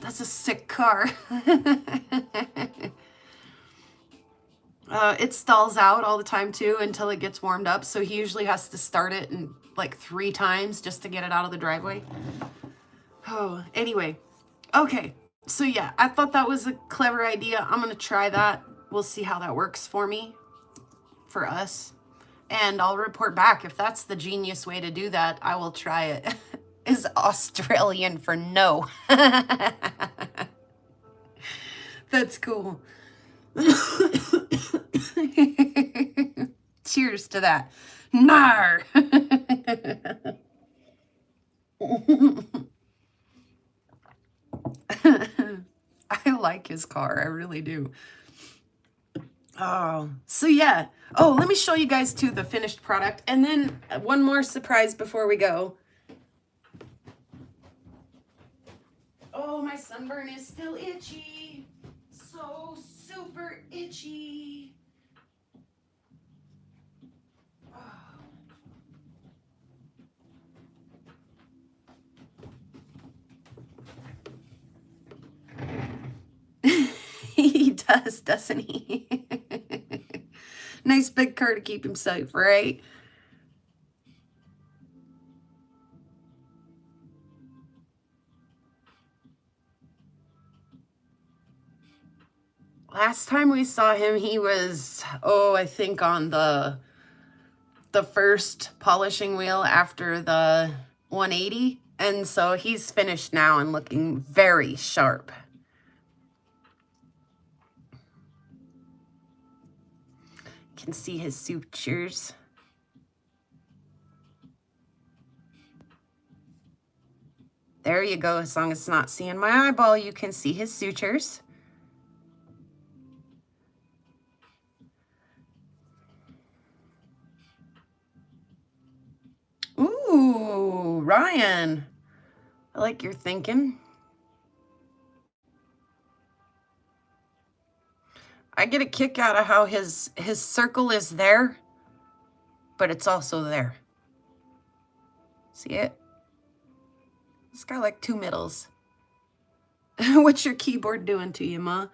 That's a sick car. It stalls out all the time too until it gets warmed up. So he usually has to start it in like 3 times just to get it out of the driveway. Oh, anyway. Okay. So yeah, I thought that was a clever idea. I'm going to try that. We'll see how that works for me, for us. And I'll report back. If that's the genius way to do that, I will try it. Is Australian for no. That's cool. Cheers to that. Nar. I like his car. I really do. Oh, so yeah. Oh, let me show you guys too the finished product. And then one more surprise before we go. Oh, my sunburn is still itchy. So super itchy. He does, doesn't he? Nice big car to keep him safe, right? Last time we saw him, he was, I think on the first polishing wheel after the 180. And so he's finished now and looking very sharp. You can see his sutures. There you go. As long as it's not seeing my eyeball, you can see his sutures. Ooh, Ryan. I like your thinking. I get a kick out of how his circle is there, but it's also there. See it? It's got like 2 middles. What's your keyboard doing to you, Ma?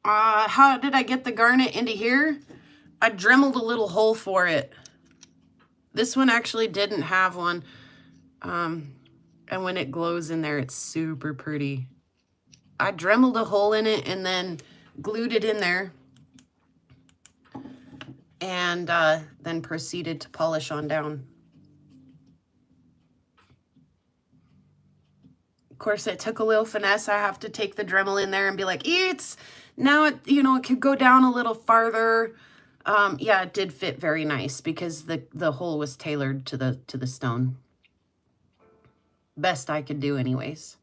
How did I get the garnet into here? I dremeled a little hole for it. This one actually didn't have one. And when it glows in there, it's super pretty. I dremeled a hole in it and then glued it in there. And then proceeded to polish on down. Of course, it took a little finesse. I have to take the Dremel in there and be like, now it could go down a little farther. Yeah, it did fit very nice because the hole was tailored to the stone. Best I could do anyways.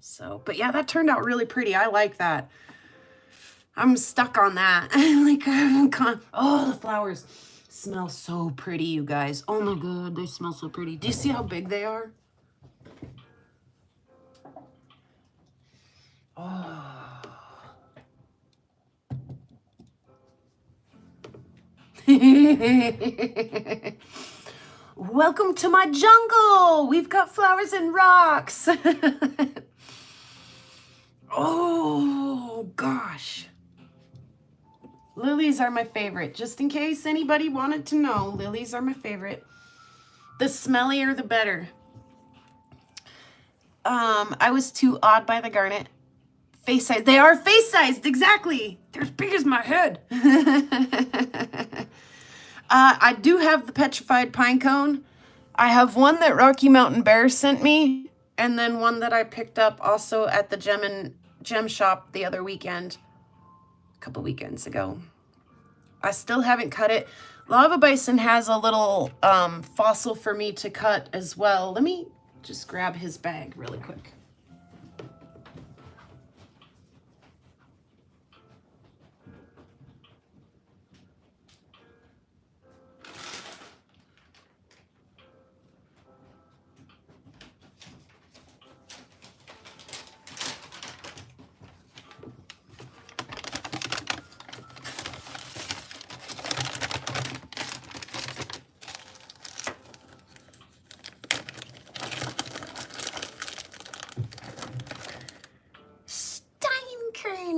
So, but yeah, that turned out really pretty. I like that. I'm stuck on that. Oh, the flowers smell so pretty, you guys. Oh my God, they smell so pretty. Do you see how big they are? Oh. Welcome to my jungle. We've got flowers and rocks. Oh, gosh. Lilies are my favorite. Just in case anybody wanted to know, lilies are my favorite. The smellier, the better. I was too awed by the garnet. Face size. They are face sized. Exactly. They're as big as my head. I do have the petrified pine cone. I have one that Rocky Mountain Bear sent me. and then one that I picked up also at the gem shop the other weekend, a couple weekends ago. I still haven't cut it. Lava Bison has a little fossil for me to cut as well. Let me just grab his bag really quick.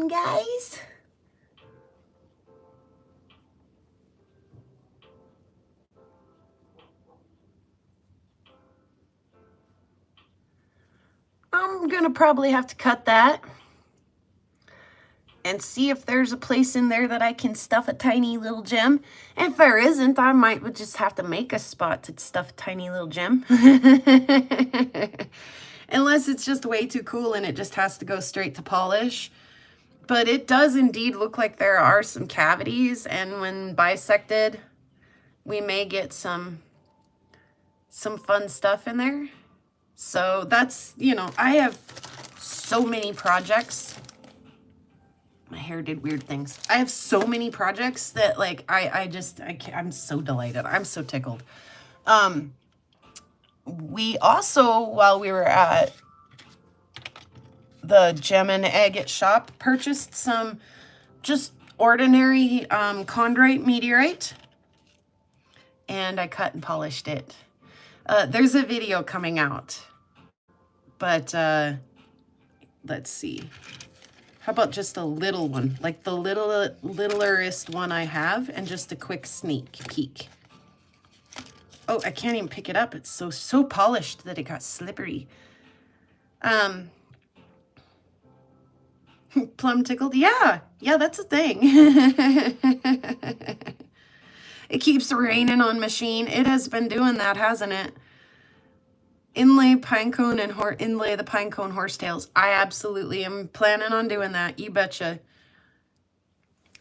Guys, I'm gonna probably have to cut that and see if there's a place in there that I can stuff a tiny little gem. If there isn't, I might just have to make a spot to stuff a tiny little gem. Unless it's just way too cool and it just has to go straight to polish. But it does indeed look like there are some cavities, and when bisected, we may get some fun stuff in there. So that's, you know, I have so many projects. My hair did weird things. I have so many projects that, like, I'm so delighted. I'm so tickled. We also, while we were at the Gem and Agate shop, purchased some just ordinary chondrite meteorite, and I cut and polished it. There's a video coming out, but let's see. How about just a little one, like the littlerest one I have, and just a quick sneak peek. Oh, I can't even pick it up. It's so polished that it got slippery. Plum tickled? Yeah, that's a thing. It keeps raining on machine. It has been doing that, hasn't it? Inlay pinecone and inlay the pinecone horsetails. I absolutely am planning on doing that. You betcha.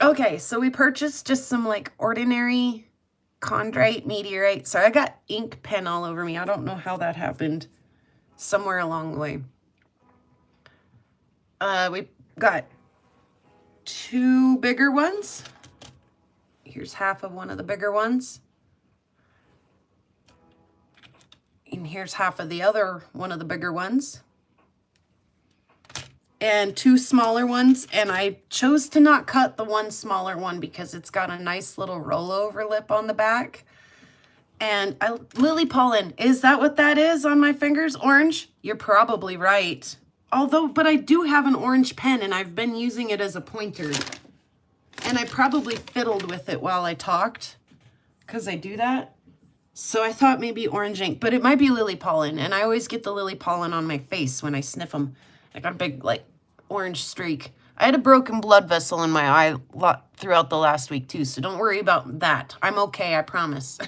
Okay, so we purchased just some like ordinary chondrite meteorite. Sorry, I got ink pen all over me. I don't know how that happened. Somewhere along the way. We got 2 bigger ones. Here's half of one of the bigger ones. And here's half of the other one of the bigger ones. And 2 smaller ones. And I chose to not cut the one smaller one because it's got a nice little rollover lip on the back. And lily pollen, is that what that is on my fingers? Orange? You're probably right. But I do have an orange pen and I've been using it as a pointer. And I probably fiddled with it while I talked because I do that. So I thought maybe orange ink, but it might be lily pollen. And I always get the lily pollen on my face when I sniff them. I got a big like orange streak. I had a broken blood vessel in my eye throughout the last week too. So don't worry about that. I'm okay, I promise.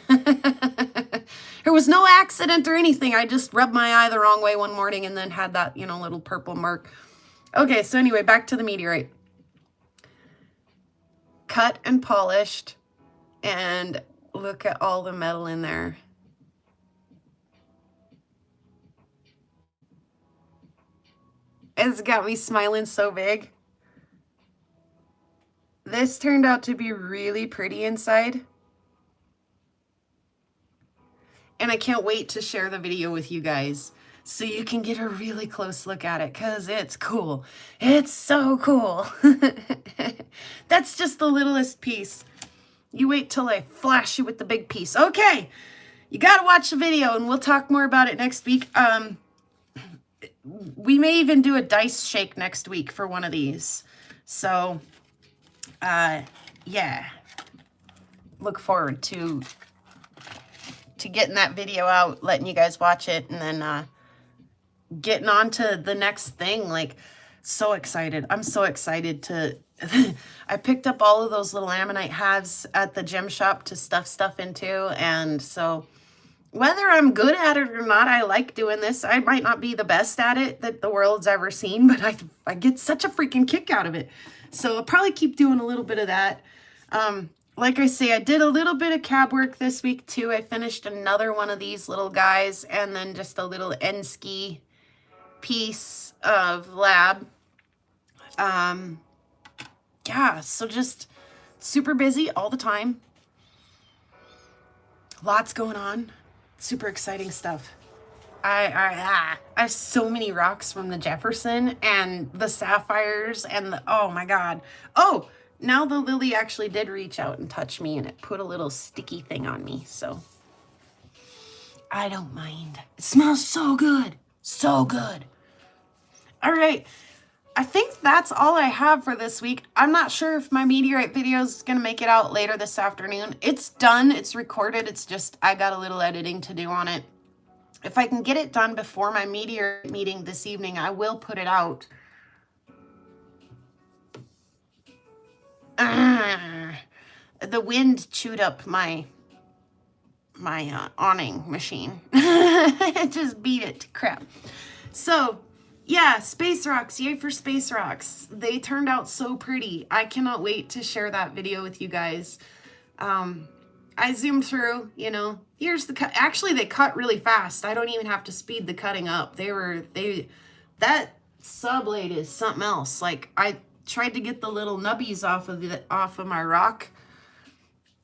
There was no accident or anything. I just rubbed my eye the wrong way one morning and then had that, you know, little purple mark. Okay, so anyway, back to the meteorite. Cut and polished, and look at all the metal in there. It's got me smiling so big. This turned out to be really pretty inside. And I can't wait to share the video with you guys so you can get a really close look at it because it's cool. It's so cool. That's just the littlest piece. You wait till I flash you with the big piece. Okay, you got to watch the video and we'll talk more about it next week. We may even do a dice shake next week for one of these. So, yeah, look forward to getting that video out, letting you guys watch it, and then getting on to the next thing. Like, so excited. I'm so excited to... I picked up all of those little ammonite halves at the gem shop to stuff into, and so whether I'm good at it or not, I like doing this. I might not be the best at it that the world's ever seen, but I get such a freaking kick out of it. So I'll probably keep doing a little bit of that. Like I say, I did a little bit of cab work this week too. I finished another one of these little guys, and then just a little end ski piece of lab. Yeah, so just super busy all the time. Lots going on. Super exciting stuff. I have so many rocks from the Jefferson and the sapphires and the, oh my God. Oh, now the lily actually did reach out and touch me, and it put a little sticky thing on me. So I don't mind. It smells so good. So good. All right. I think that's all I have for this week. I'm not sure if my meteorite video is going to make it out later this afternoon. It's done. It's recorded. It's just I got a little editing to do on it. If I can get it done before my meteorite meeting this evening, I will put it out. The wind chewed up my awning machine. It just beat it to crap. So yeah, space rocks. Yay for space rocks. They turned out so pretty. I cannot wait to share that video with you guys. I zoomed through, you know, here's the cut. Actually, they cut really fast. I don't even have to speed the cutting up. That sub blade is something else. Like, I tried to get the little nubbies off of my rock,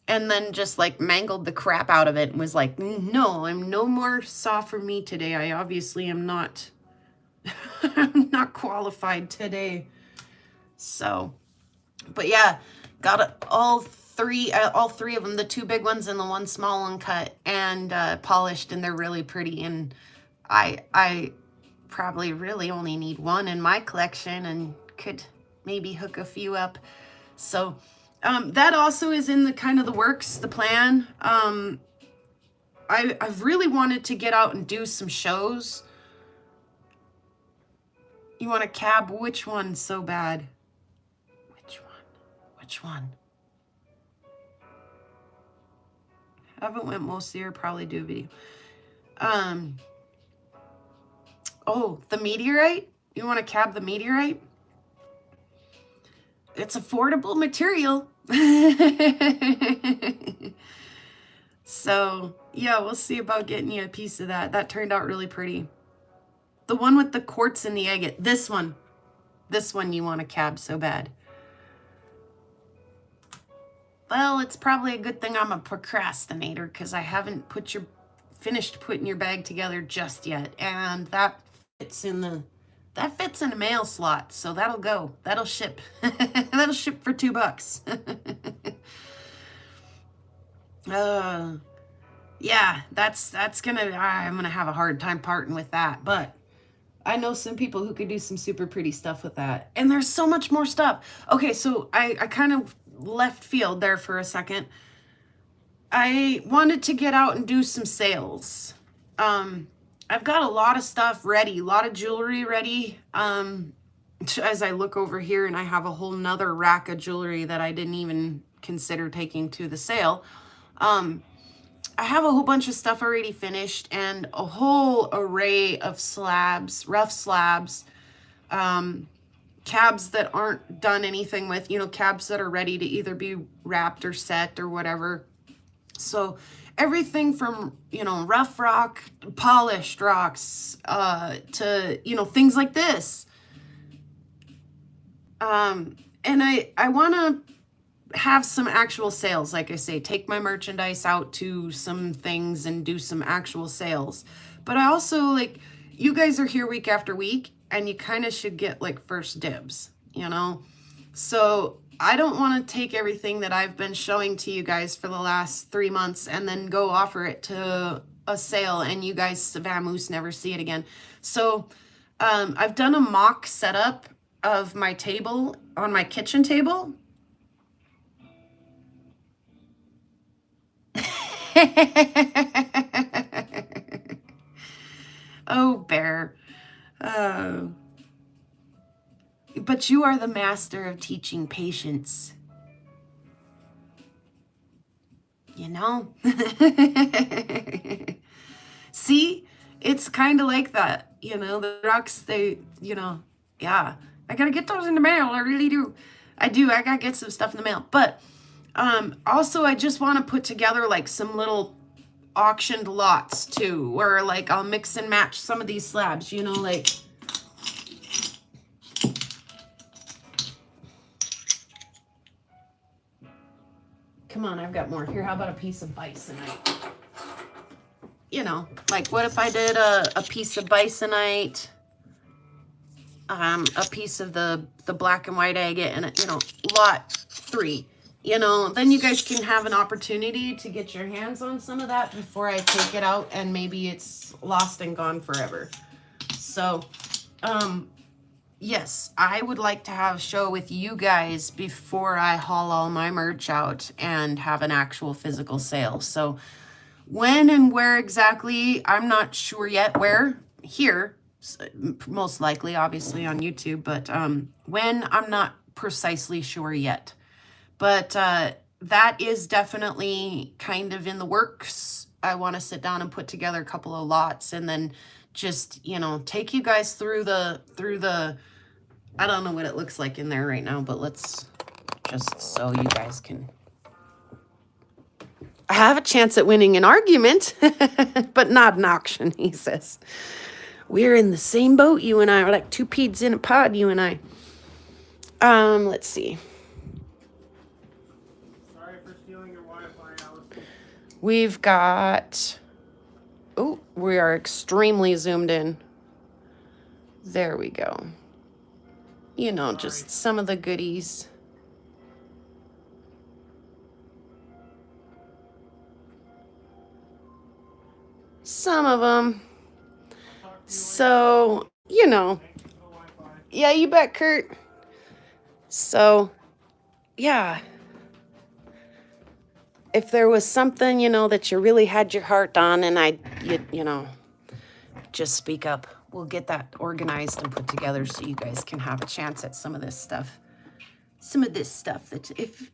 and then just like mangled the crap out of it and was like, no, I'm no more saw for me today. I obviously am not I'm not qualified today. So, but yeah, got all three of them, the two big ones and the one small one, cut and polished, and they're really pretty. And I probably really only need one in my collection and could maybe hook a few up. So that also is in the kind of the works, the plan. I've really wanted to get out and do some shows. You want a cab? Which one so bad? Which one? Haven't went most of the year, probably do a video. Oh, the meteorite? You want to cab the meteorite? It's affordable material. So yeah, we'll see about getting you a piece of that. That turned out really pretty. The one with the quartz and the agate. This one you want to cab so bad. Well, it's probably a good thing I'm a procrastinator, because I haven't finished putting your bag together just yet. And that fits in a mail slot, so that'll go. That'll ship. That'll ship for $2. Yeah, I'm gonna have a hard time parting with that, but I know some people who could do some super pretty stuff with that. And there's so much more stuff. Okay, so I kind of left field there for a second. I wanted to get out and do some sales. I've got a lot of stuff ready, a lot of jewelry ready. As I look over here, and I have a whole nother rack of jewelry that I didn't even consider taking to the sale. I have a whole bunch of stuff already finished, and a whole array of slabs, rough slabs, cabs that aren't done anything with, you know, cabs that are ready to either be wrapped or set or whatever. So everything from, you know, rough rock, polished rocks, to, you know, things like this. And I want to have some actual sales. Like I say, take my merchandise out to some things and do some actual sales. But I also, like, you guys are here week after week, and you kind of should get like first dibs, you know? So I don't want to take everything that I've been showing to you guys for the last 3 months and then go offer it to a sale and you guys vamoose, never see it again. So I've done a mock setup of my table on my kitchen table. Oh, Bear. Oh. But you are the master of teaching patience. You know? See, it's kind of like that, the rocks, they, yeah, I gotta get those in the mail. I really do. I gotta get some stuff in the mail. But also, I just want to put together like some little auctioned lots too, where like I'll mix and match some of these slabs, like. Come on, I've got more. Here, how about a piece of bisonite? Like what if I did a piece of bisonite, a piece of the black and white agate, and lot 3. Then you guys can have an opportunity to get your hands on some of that before I take it out and maybe it's lost and gone forever. So, yes, I would like to have a show with you guys before I haul all my merch out and have an actual physical sale. So when and where exactly, I'm not sure yet. Where? Here, most likely, obviously on YouTube, but when, I'm not precisely sure yet. But that is definitely kind of in the works. I want to sit down and put together a couple of lots and then just, take you guys through the, I don't know what it looks like in there right now, but let's just so you guys can have a chance at winning an argument, but not an auction, he says. We're in the same boat, you and I. We're like 2 peas in a pod, you and I. Let's see. Sorry for stealing your Wi-Fi, Allison. We've got... Oh, we are extremely zoomed in. There we go. Just some of the goodies. Some of them. So, yeah, you bet, Kurt. So, yeah. If there was something, that you really had your heart on and just speak up. We'll get that organized and put together so you guys can have a chance at some of this stuff. Some of this stuff that if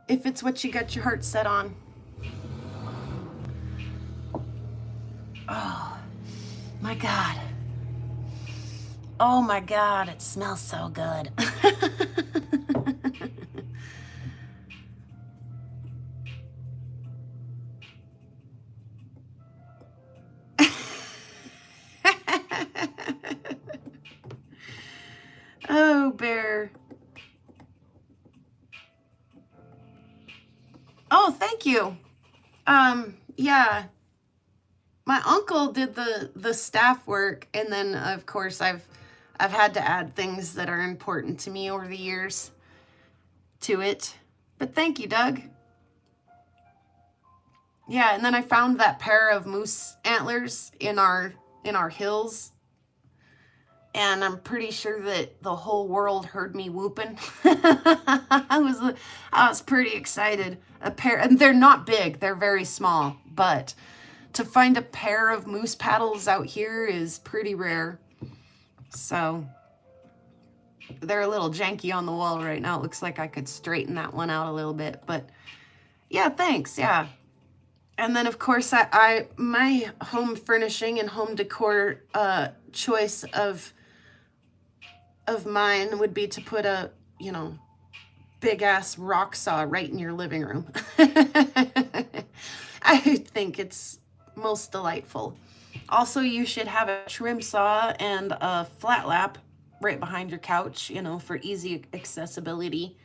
it's what you got your heart set on. Oh, my God. Oh, my God. It smells so good. Oh, Bear. Oh, thank you. Yeah. My uncle did the staff work, and then of course I've had to add things that are important to me over the years to it. But thank you, Doug. Yeah, and then I found that pair of moose antlers in our hills. And I'm pretty sure that the whole world heard me whooping. I was pretty excited. A pair, and they're not big, they're very small, but to find a pair of moose paddles out here is pretty rare. So they're a little janky on the wall right now. It looks like I could straighten that one out a little bit, but yeah, thanks. Yeah. And then of course my home furnishing and home decor choice of mine would be to put a, big ass rock saw right in your living room. I think it's most delightful. Also, you should have a trim saw and a flat lap right behind your couch, for easy accessibility.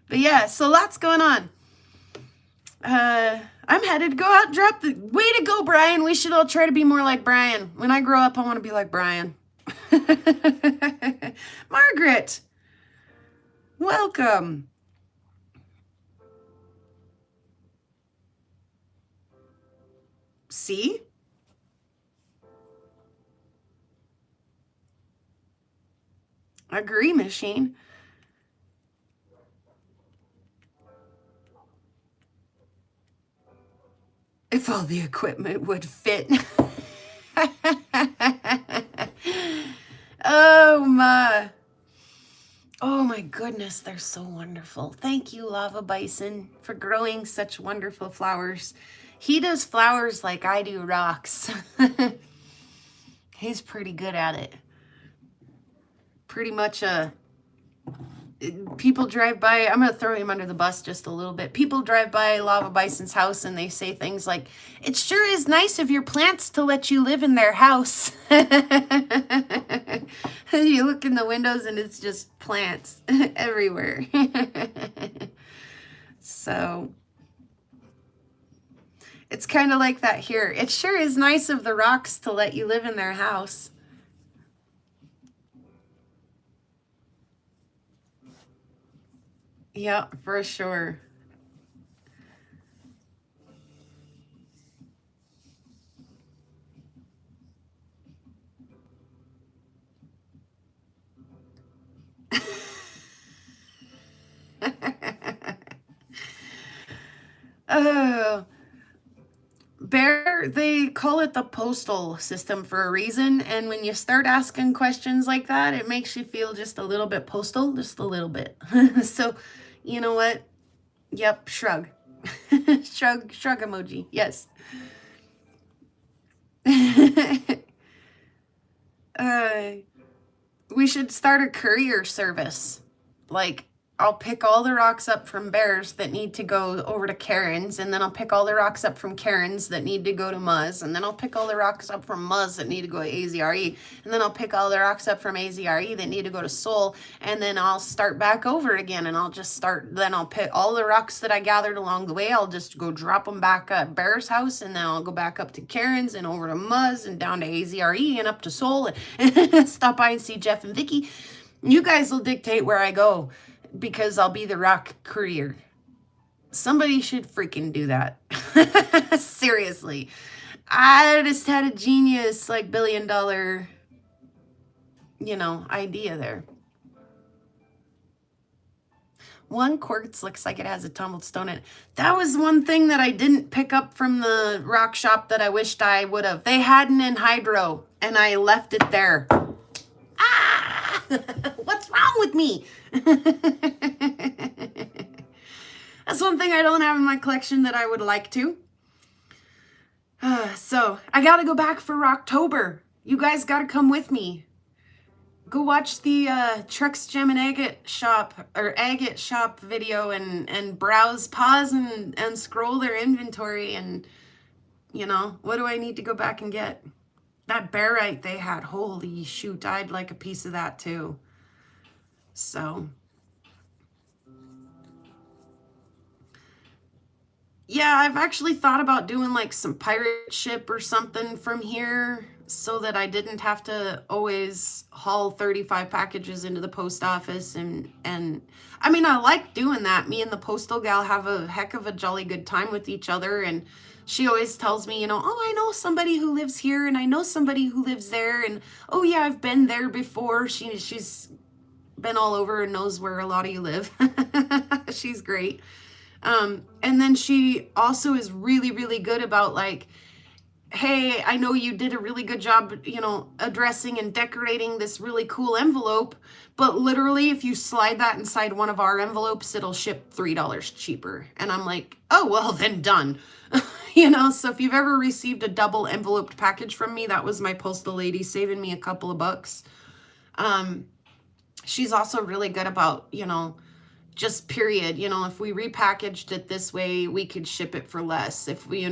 But yeah, so lots going on. I'm headed to go out and drop the... Way to go, Brian. We should all try to be more like Brian. When I grow up, I want to be like Brian. Margaret, welcome. See? Agree, machine. If all the equipment would fit. Oh my. Oh my goodness, they're so wonderful. Thank you, Lava Bison, for growing such wonderful flowers. He does flowers like I do rocks. He's pretty good at it. Pretty much people drive by, I'm going to throw him under the bus just a little bit. People drive by Lava Bison's house and they say things like, it sure is nice of your plants to let you live in their house. You look in the windows and it's just plants everywhere. So it's kind of like that here. It sure is nice of the rocks to let you live in their house. Yeah, for sure. Oh, Bear, they call it the postal system for a reason. And when you start asking questions like that, it makes you feel just a little bit postal, just a little bit. So, you know what? Yep, shrug. Shrug emoji. Yes. We should start a courier service. Like, I'll pick all the rocks up from Bears that need to go over to Karen's, and then I'll pick all the rocks up from Karen's that need to go to Muzz, and then I'll pick all the rocks up from Muzz that need to go to AZRE, and then I'll pick all the rocks up from AZRE that need to go to Seoul, and then I'll start back over again, and I'll pick all the rocks that I gathered along the way, I'll just go drop them back at Bear's house, and then I'll go back up to Karen's, and over to Muzz, and down to AZRE, and up to Seoul, and stop by and see Jeff and Vicky. You guys will dictate where I go, because I'll be the rock courier. Somebody should freaking do that. Seriously. I just had a genius, like, $1 billion, idea there. One quartz looks like it has a tumbled stone in it. That was one thing that I didn't pick up from the rock shop that I wished I would have. They had an anhydro, and I left it there. Ah! What's wrong with me? That's one thing I don't have in my collection that I would like to. So I gotta go back for Rocktober. You guys gotta come with me. Go watch the Trex Gem and Agate shop video and browse, pause and scroll their inventory, and what do I need to go back and get? That barite they had, holy shoot, I'd like a piece of that too. So, yeah, I've actually thought about doing like some pirate ship or something from here so that I didn't have to always haul 35 packages into the post office. And I mean, I like doing that. Me and the postal gal have a heck of a jolly good time with each other. And she always tells me, oh, I know somebody who lives here and I know somebody who lives there. And, oh, yeah, I've been there before. She's been all over and knows where a lot of you live. She's great. And then she also is really, really good about like, hey, I know you did a really good job, addressing and decorating this really cool envelope, but literally if you slide that inside one of our envelopes, it'll ship $3 cheaper. And I'm like, oh, well, then done. So if you've ever received a double enveloped package from me, that was my postal lady saving me a couple of bucks. She's also really good about, just period. If we repackaged it this way, we could ship it for less. If we,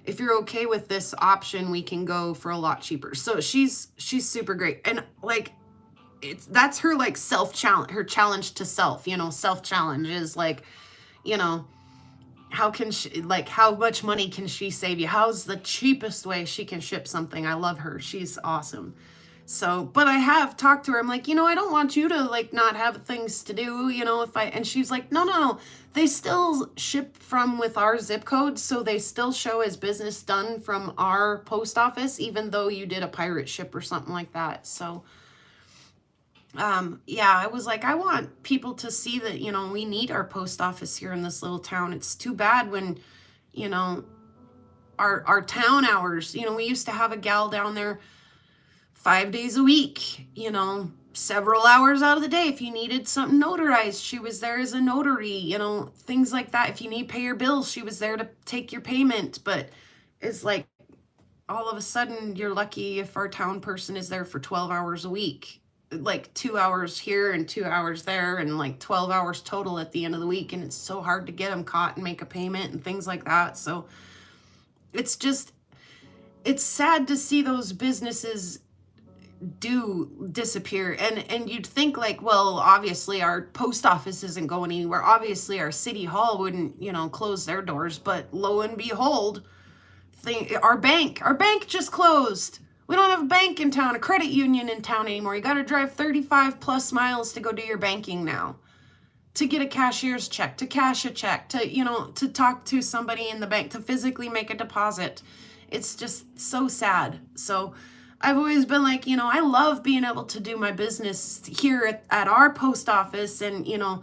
if you're okay with this option, we can go for a lot cheaper. So she's super great. And like, that's her like self-challenge, her challenge to self, self-challenge is like, how can she, like, how much money can she save you? How's the cheapest way she can ship something? I love her. She's awesome. So, but I have talked to her. I'm like, I don't want you to like not have things to do, and she's like, no, they still ship from with our zip code. So they still show as business done from our post office, even though you did a pirate ship or something like that. So, yeah, I was like, I want people to see that, we need our post office here in this little town. It's too bad when, our town hours, we used to have a gal down there 5 days a week, several hours out of the day. If you needed something notarized, she was there as a notary, you know, things like that. If you need to pay your bills, she was there to take your payment. But it's like all of a sudden you're lucky if our town person is there for 12 hours a week, like 2 hours here and 2 hours there, and like 12 hours total at the end of the week. And it's so hard to get them caught and make a payment and things like that. So it's just, it's sad to see those businesses do disappear. And you'd think like, well, obviously our post office isn't going anywhere. Obviously our city hall wouldn't, you know, close their doors. But lo and behold, our bank just closed. We don't have a bank in town, a credit union in town anymore. You got to drive 35 plus miles to go do your banking now, to get a cashier's check, to cash a check, to, you know, to talk to somebody in the bank, to physically make a deposit. It's just so sad. So I've always been like, you know, I love being able to do my business here at our post office. And, you know,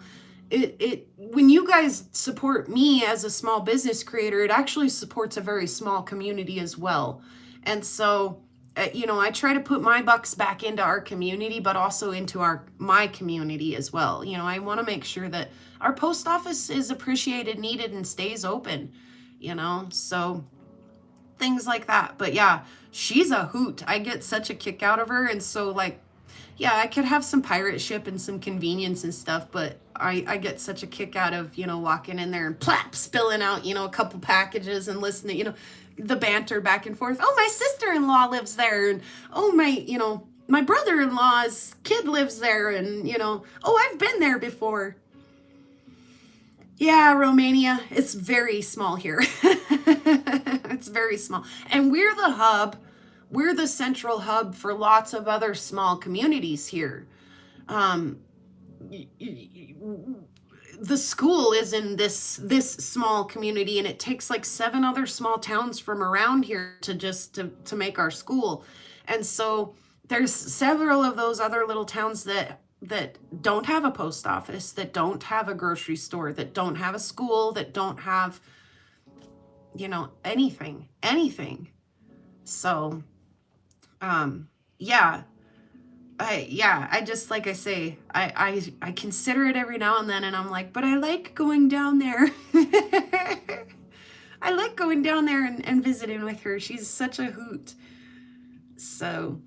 when you guys support me as a small business creator, it actually supports a very small community as well. And so, you know, I try to put my bucks back into our community, but also into my community as well. You know, I want to make sure that our post office is appreciated, needed, and stays open, you know, so things like that. But yeah, she's a hoot. I get such a kick out of her. And so like, yeah, I could have some pirate ship and some convenience and stuff, but I get such a kick out of, you know, walking in there and plap, spilling out, you know, a couple packages and listening, you know, the banter back and forth. Oh, my sister-in-law lives there. And oh, you know, my brother-in-law's kid lives there. And, you know, oh, I've been there before. Yeah, Romania, it's very small here. It's very small. And we're the hub. We're the central hub for lots of other small communities here. The school is in this small community, and it takes like 7 other small towns from around here to make our school. And so there's several of those other little towns that don't have a post office, that don't have a grocery store, that don't have a school, that don't have, you know, anything. So yeah, I just, like I say, I consider it every now and then, and I'm like, but I like going down there. I like going down there and visiting with her. She's such a hoot. So,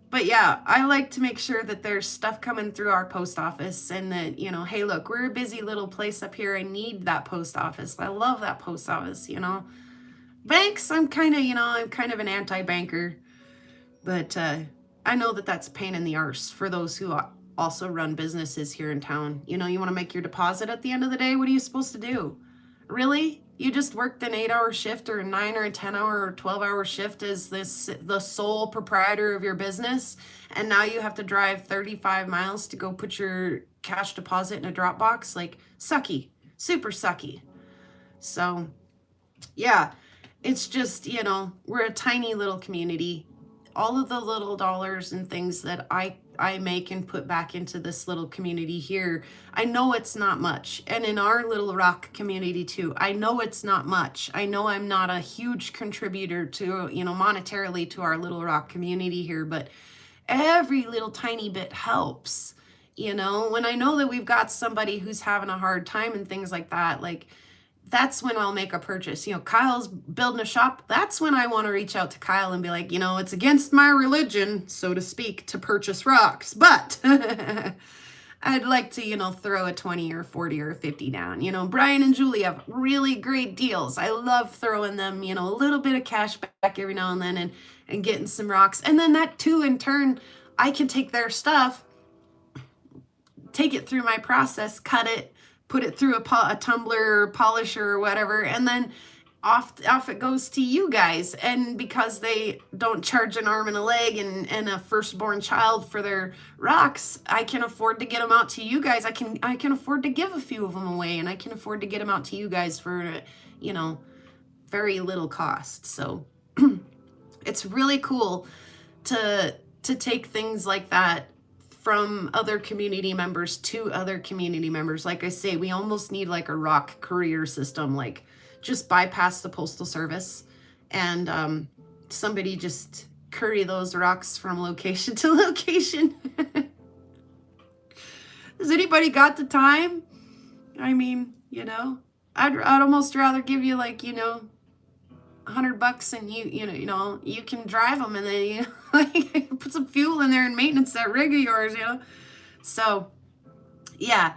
but yeah, I like to make sure that there's stuff coming through our post office, and that, you know, hey, look, we're a busy little place up here. I need that post office. I love that post office, you know. Banks, I'm kind of an anti-banker. But I know that that's a pain in the arse for those who also run businesses here in town. You know, you want to make your deposit at the end of the day. What are you supposed to do? Really? You just worked an 8-hour shift or a 9 or a 10-hour or 12-hour shift as the sole proprietor of your business, and now you have to drive 35 miles to go put your cash deposit in a drop box? Like, sucky. Super sucky. So, yeah, it's just, you know, we're a tiny little community. All of the little dollars and things that I make and put back into this little community here, I know it's not much. And in our Little Rock community too, I know it's not much. I know I'm not a huge contributor to, you know, monetarily to our Little Rock community here, but every little tiny bit helps. You know, when I know that we've got somebody who's having a hard time and things like that, like, that's when I'll make a purchase. You know, Kyle's building a shop. That's when I want to reach out to Kyle and be like, you know, it's against my religion, so to speak, to purchase rocks, but I'd like to, you know, throw a 20 or 40 or 50 down. You know, Brian and Julie have really great deals. I love throwing them, you know, a little bit of cash back every now and then, and getting some rocks. And then that too, in turn, I can take their stuff, take it through my process, cut it, put it through a tumbler or polisher or whatever, and then off it goes to you guys. And because they don't charge an arm and a leg and a firstborn child for their rocks, I can afford to get them out to you guys. I can afford to give a few of them away, and I can afford to get them out to you guys for, you know, very little cost. So it's really cool to take things like that from other community members to other community members. Like I say, we almost need like a rock courier system, like just bypass the postal service and somebody just courier those rocks from location to location. Has anybody got the time? I mean, I'd almost rather give you like, $100 and you can drive them, and then like put some fuel in there and maintenance that rig of yours, So yeah,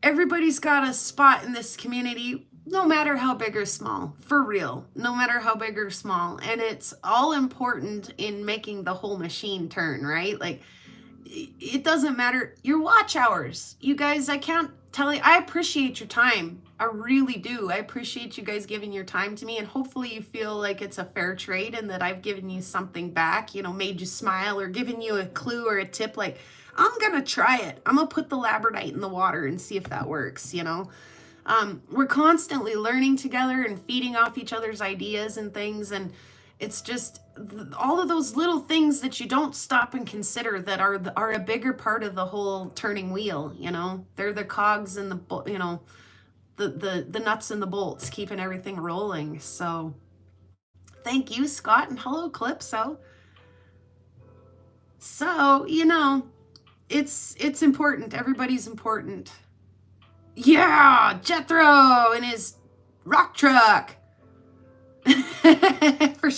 everybody's got a spot in this community, no matter how big or small, for real, no matter how big or small. And it's all important in making the whole machine turn, right? Like, it doesn't matter your watch hours. You guys, I can't tell you, I appreciate your time. I really do. I appreciate you guys giving your time to me, and hopefully you feel like it's a fair trade and that I've given you something back, made you smile or given you a clue or a tip. Like, I'm going to try it. I'm going to put the labradite in the water and see if that works, We're constantly learning together and feeding off each other's ideas and things, and it's just all of those little things that you don't stop and consider that are a bigger part of the whole turning wheel, They're the cogs and the nuts and the bolts keeping everything rolling. So thank you, Scott, and hello, Calypso. So, it's important. Everybody's important. Yeah, Jethro and his rock truck. For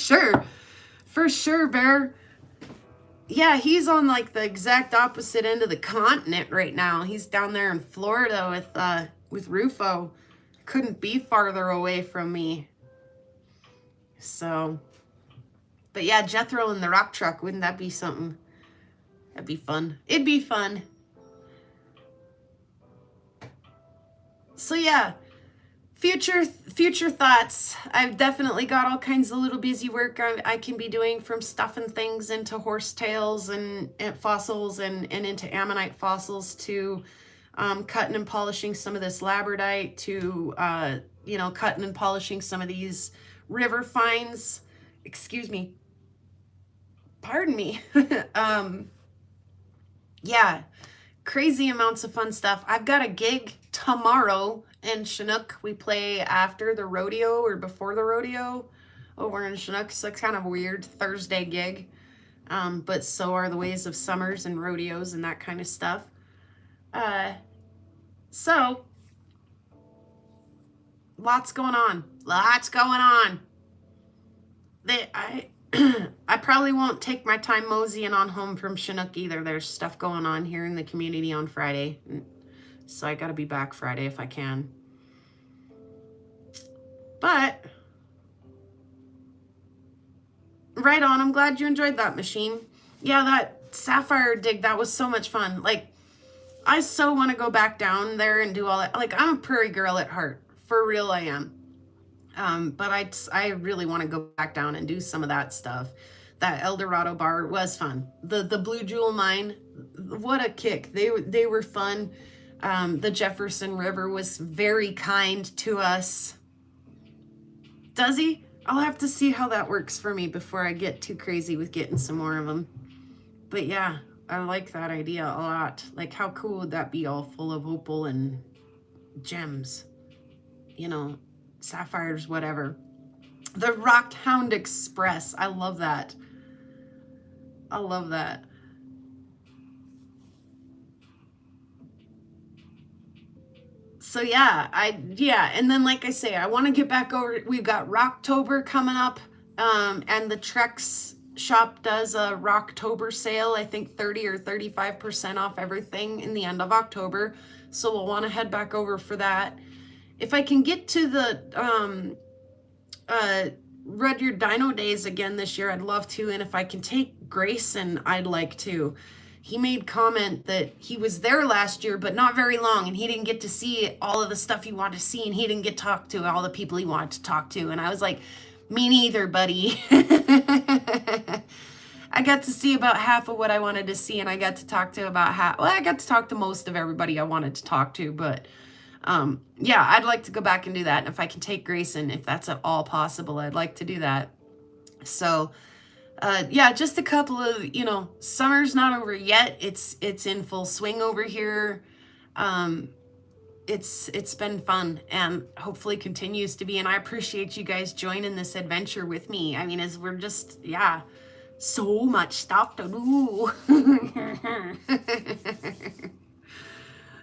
sure, Bear. Yeah, he's on like the exact opposite end of the continent right now. He's down there in Florida with Rufo. Couldn't be farther away from me. So, but yeah, Jethro and the rock truck, wouldn't that be something? That'd be fun. It'd be fun. So yeah, future thoughts. I've definitely got all kinds of little busy work I can be doing, from stuffing things into horsetails and fossils and into ammonite fossils, to cutting and polishing some of this labradite, to cutting and polishing some of these river finds. Excuse me. Pardon me. Yeah, crazy amounts of fun stuff. I've got a gig tomorrow in Chinook. We play after the rodeo or before the rodeo over in Chinook. So it's kind of a weird Thursday gig. But so are the ways of summers and rodeos and that kind of stuff. So lots going on. I probably won't take my time moseying on home from Chinook either. There's stuff going on here in the community on Friday. So I got to be back Friday if I can. But right on. I'm glad you enjoyed that machine. Yeah, that sapphire dig, that was so much fun. Like, I so want to go back down there and do all that. Like, I'm a prairie girl at heart. For real, I am. But I really want to go back down and do some of that stuff. That El Dorado bar was fun. The Blue Jewel mine, what a kick. They were fun. The Jefferson River was very kind to us. Does he? I'll have to see how that works for me before I get too crazy with getting some more of them. But yeah, I like that idea a lot. Like, how cool would that be, all full of opal and gems? Sapphires, whatever. The Rockhound Express. I love that. So yeah, and then like I say, I want to get back over. We've got Rocktober coming up, and the Trex shop does a Rocktober sale. I think 30 or 35% off everything in the end of October. So we'll want to head back over for that. If I can get to the Rudyard Dino Days again this year, I'd love to. And if I can take Grayson, I'd like to. He made comment that he was there last year, but not very long, and he didn't get to see all of the stuff he wanted to see, and he didn't get to talk to all the people he wanted to talk to. And I was like, me neither, buddy. I got to see about half of what I wanted to see, and I got to talk to about half. Well, I got to talk to most of everybody I wanted to talk to, but yeah, I'd like to go back and do that. And if I can take Grayson, if that's at all possible, I'd like to do that. So yeah, just a couple of, summer's not over yet. It's in full swing over here. It's been fun and hopefully continues to be. And I appreciate you guys joining this adventure with me. I mean, as we're just, So much stuff to do.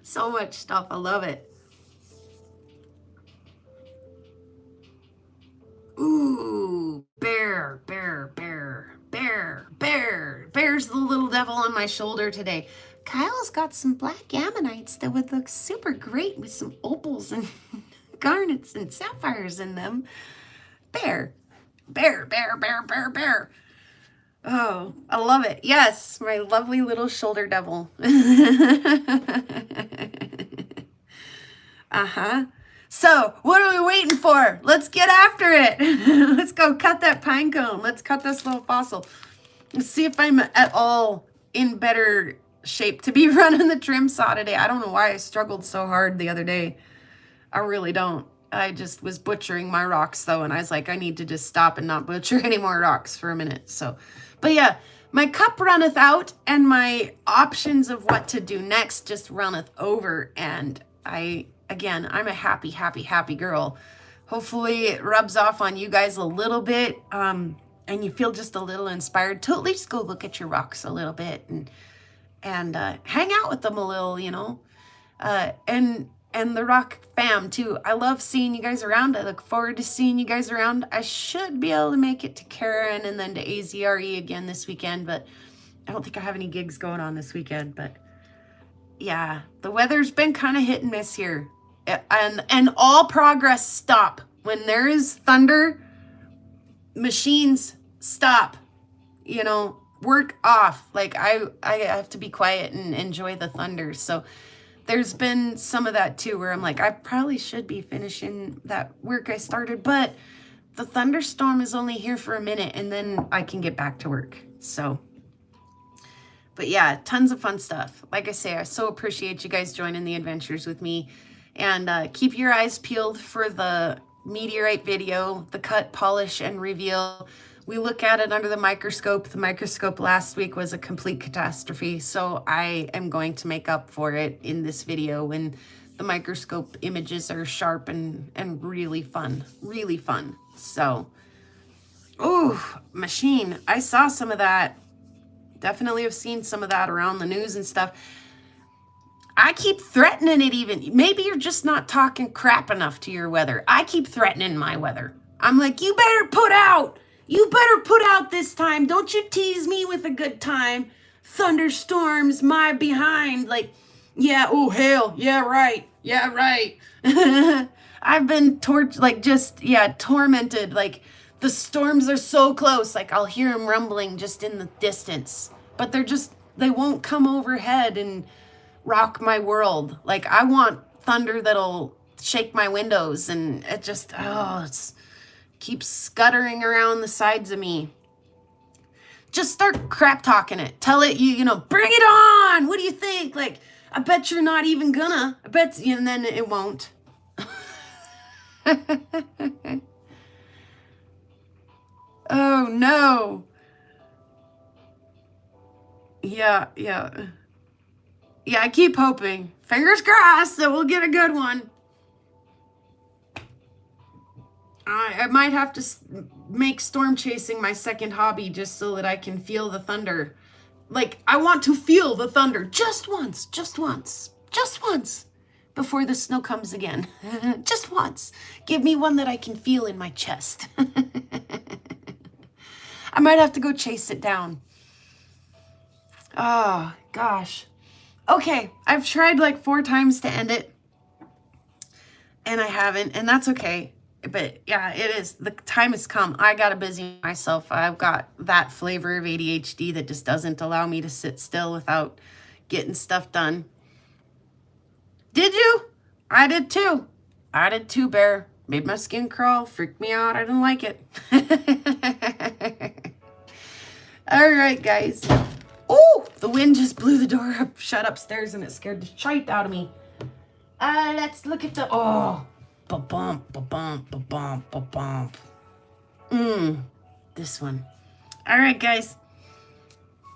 So much stuff. I love it. Ooh, bear, bear, bear, bear, bear. Bear's the little devil on my shoulder today. Kyle's got some black ammonites that would look super great with some opals and garnets and sapphires in them. Bear, bear, bear, bear, bear, bear. Oh, I love it. Yes, my lovely little shoulder devil. Uh-huh. So, what are we waiting for? Let's get after it. Let's go cut that pine cone. Let's cut this little fossil. Let's see if I'm at all in better shape to be running the trim saw today. I don't know why I struggled so hard the other day. I really don't. I just was butchering my rocks though, and I was like, I need to just stop and not butcher any more rocks for a minute. So, but yeah, my cup runneth out, and my options of what to do next just runneth over, and again, I'm a happy, happy, happy girl. Hopefully it rubs off on you guys a little bit, and you feel just a little inspired to at least go look at your rocks a little bit and hang out with them a little, you know, and the rock fam too. I love seeing you guys around. I look forward to seeing you guys around. I should be able to make it to Karen and then to AZRE again this weekend, but I don't think I have any gigs going on this weekend. But yeah, the weather's been kind of hit and miss here. And all progress stop. When there is thunder, machines stop, you know, work off. Like I have to be quiet and enjoy the thunder. So there's been some of that too, where I'm like, I probably should be finishing that work I started, but the thunderstorm is only here for a minute and then I can get back to work. So, but yeah, tons of fun stuff. Like I say, I so appreciate you guys joining the adventures with me. And keep your eyes peeled for the meteorite video, the cut, polish, and reveal. We look at it under the microscope. The microscope last week was a complete catastrophe, so I am going to make up for it in this video when the microscope images are sharp and really fun, really fun. So, ooh, machine. I saw some of that. Definitely have seen some of that around the news and stuff. I keep threatening it even. Maybe you're just not talking crap enough to your weather. I keep threatening my weather. I'm like, you better put out. You better put out this time. Don't you tease me with a good time. Thunderstorms, my behind. Like, yeah, oh, hail. Yeah, right. Yeah, right. I've been tormented. Like, the storms are so close. Like, I'll hear them rumbling just in the distance. But they won't come overhead and rock my world. Like, I want thunder that'll shake my windows, and it just, it's keeps scuttering around the sides of me. Just start crap talking it. Tell it, you know, bring it on. What do you think? Like, I bet you're not even gonna. I bet, and then it won't. Oh no. Yeah, I keep hoping. Fingers crossed that we'll get a good one. I might have to make storm chasing my second hobby just so that I can feel the thunder. Like, I want to feel the thunder just once before the snow comes again. Just once. Give me one that I can feel in my chest. I might have to go chase it down. Oh, gosh. Okay, I've tried like 4 times to end it, and I haven't, and that's okay. But yeah, it is. The time has come. I gotta busy myself. I've got that flavor of ADHD that just doesn't allow me to sit still without getting stuff done. Did you? I did too. Bear. Made my skin crawl. Freaked me out. I didn't like it. All right, guys. Oh, the wind just blew the door up, shut upstairs, and it scared the shite out of me. Let's look at the, ba-bump, ba-bump, ba-bump, ba-bump. This one. All right, guys.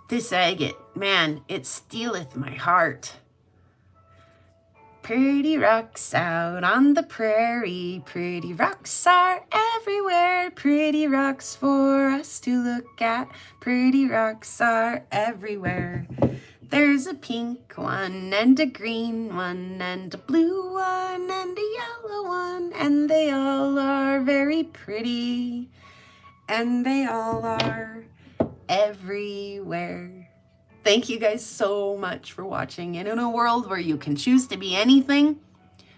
This agate, man, it stealeth my heart. Pretty rocks out on the prairie. Pretty rocks are everywhere. Pretty rocks for us to look at. Pretty rocks are everywhere. There's a pink one and a green one and a blue one and a yellow one, and they all are very pretty, and they all are everywhere. Thank you guys so much for watching. And in a world where you can choose to be anything,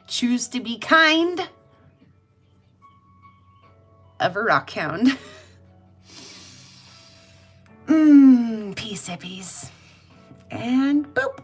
choose to be kind of a rock hound. Peace hippies. And boop.